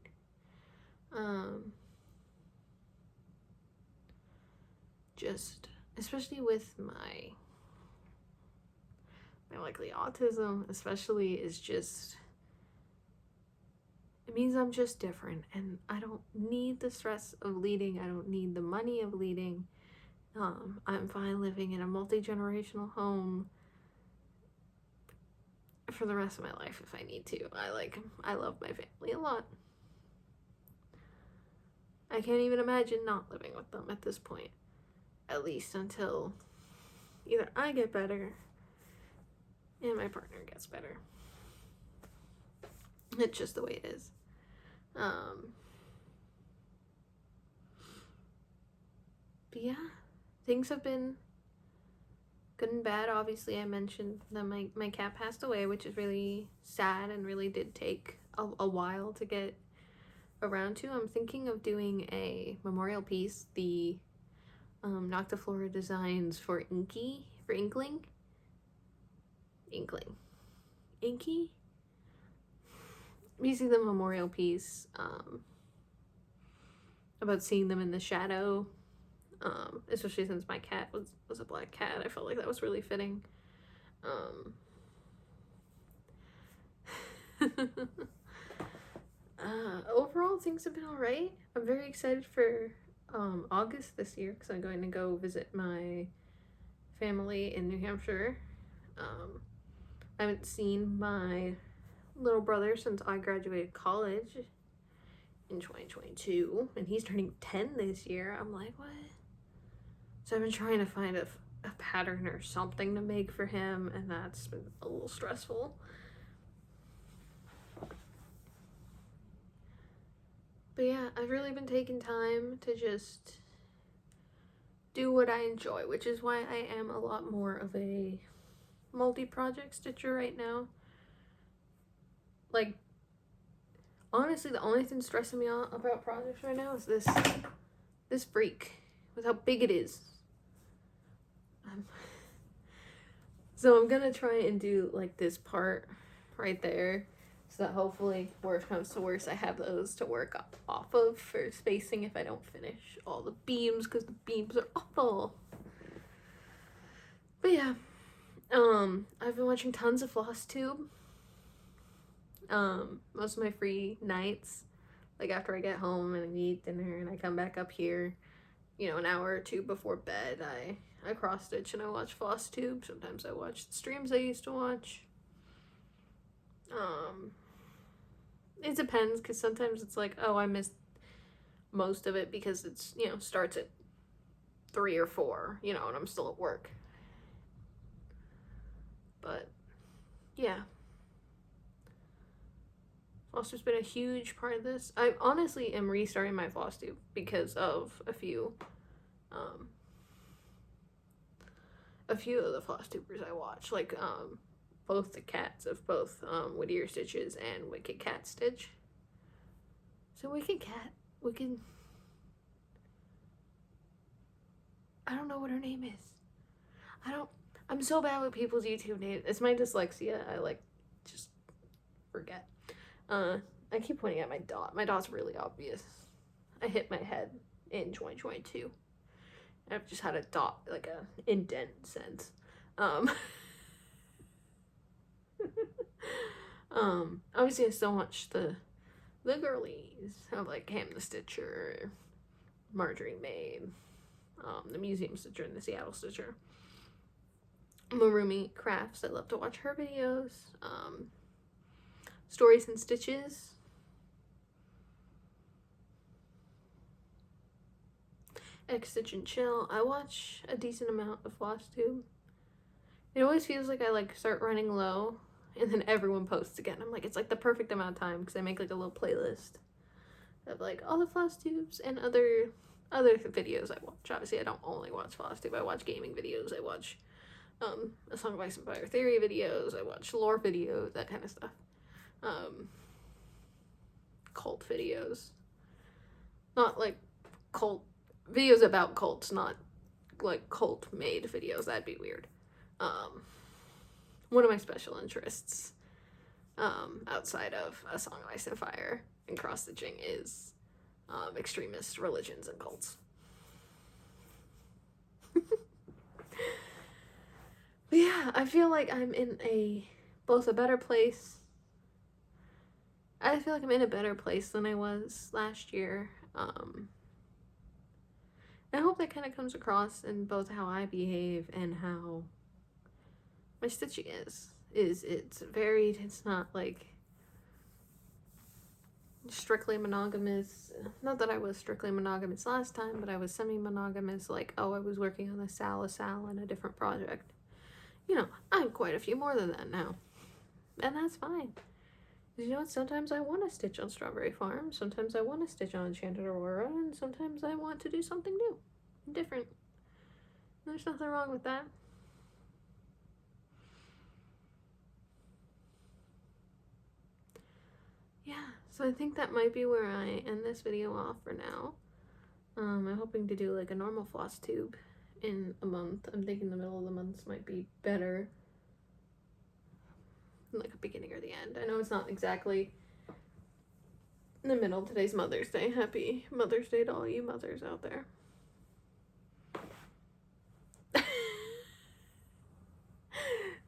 Just, especially with my likely autism, especially, is just, it means I'm just different, and I don't need the stress of leading. I don't need the money of leading. I'm fine living in a multi-generational home for the rest of my life if I need to. I love my family a lot. I can't even imagine not living with them at this point. At least until either I get better and my partner gets better. It's just the way it is. But yeah, things have been good and bad. Obviously, I mentioned that my cat passed away, which is really sad and really did take a while to get around to. I'm thinking of doing a memorial piece, the Noctiflora designs for Inkling? Basically the memorial piece, about seeing them in the shadow, especially since my cat was a black cat. I felt like that was really fitting. Overall, things have been alright. I'm very excited for August this year, because I'm going to go visit my family in New Hampshire. I haven't seen my little brother since I graduated college in 2022, and he's turning 10 this year. I'm like, what? So I've been trying to find a pattern or something to make for him, and that's been a little stressful. But yeah, I've really been taking time to just do what I enjoy, which is why I am a lot more of a multi-project stitcher right now. Like, honestly, the only thing stressing me out about projects right now is this freak, with how big it is. So I'm gonna try and do like this part right there, so that hopefully, worst comes to worst, I have those to work off of for spacing if I don't finish all the beams, because the beams are awful. But yeah, I've been watching tons of FlossTube. Most of my free nights, like after I get home and I eat dinner and I come back up here, you know, an hour or two before bed, I cross stitch and I watch FlossTube. Sometimes I watch the streams I used to watch. It depends, because sometimes it's like, oh, I missed most of it because it's, you know, starts at 3 or 4, you know, and I'm still at work. But yeah, FlossTube's been a huge part of this. I honestly am restarting my FlossTube because of a few of the FlossTubers I watch, like both the cats of both Whittier Stitches and Wicked Cat Stitch. So Wicked I don't know what her name is. I'm so bad with people's YouTube names. It's my dyslexia. I like just forget. I keep pointing at my dot. My dot's really obvious. I hit my head in 2022. I've just had a dot, like a indent since. Obviously I still watch the girlies. I like Ham the Stitcher, Marjorie Maid, the Museum Stitcher, and the Seattle Stitcher. Marumi Crafts, I love to watch her videos. Stories and Stitches. X Stitch and Chill. I watch a decent amount of FlossTube. It always feels like I like start running low and then everyone posts again. I'm like, it's like the perfect amount of time because I make like a little playlist of like all the FlossTubes and other videos I watch. Obviously, I don't only watch FlossTube. I watch gaming videos. I watch A Song of Ice and Fire Theory videos. I watch lore videos, that kind of stuff. Cult videos. Not like cult videos about cults, not like cult made videos. That'd be weird. One of my special interests outside of A Song of Ice and Fire and cross stitching is extremist religions and cults. But yeah, I feel like I'm in both a better place. I feel like I'm in a better place than I was last year. I hope that kind of comes across in both how I behave and how my stitching is. It's varied. It's not like strictly monogamous. Not that I was strictly monogamous last time, but I was semi-monogamous. Like, oh, I was working on the Sal in a different project. You know, I'm quite a few more than that now. And that's fine. You know what? Sometimes I want to stitch on Strawberry Farm. Sometimes I want to stitch on Enchanted Aurora. And sometimes I want to do something new and different. There's nothing wrong with that. Yeah, so I think that might be where I end this video off for now. I'm hoping to do like a normal floss tube in a month. I'm thinking the middle of the month might be better. Like a beginning or the end. I know it's not exactly in the middle. Today's Mother's Day. Happy Mother's Day to all you mothers out there.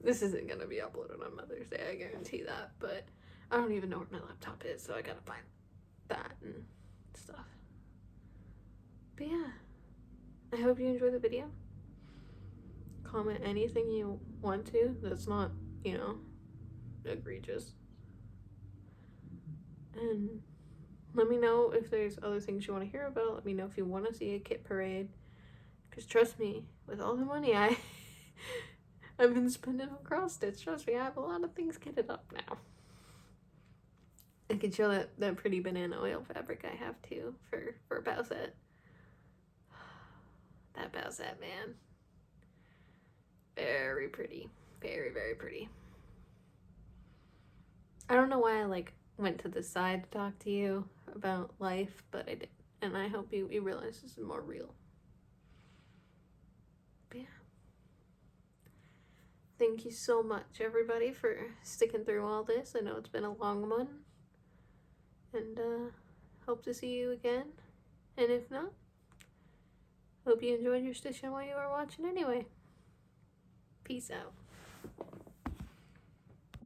This isn't gonna be uploaded on Mother's Day, I guarantee that, but I don't even know where my laptop is, so I gotta find that and stuff. But yeah, I hope you enjoyed the video. Comment anything you want to that's not, you know, egregious. And let me know if there's other things you want to hear about. Let me know if you want to see a kit parade. Because trust me, with all the money I've been spending on cross stitch, trust me, I have a lot of things kitted up now. I can show that pretty banana oil fabric I have too for Bowsette. That Bowsette, man. Very pretty. Very, very pretty. I don't know why I like went to the side to talk to you about life, but I did. And I hope you realize this is more real. But yeah. Thank you so much, everybody, for sticking through all this. I know it's been a long one. And hope to see you again. And if not, hope you enjoyed your stitching while you were watching anyway. Peace out.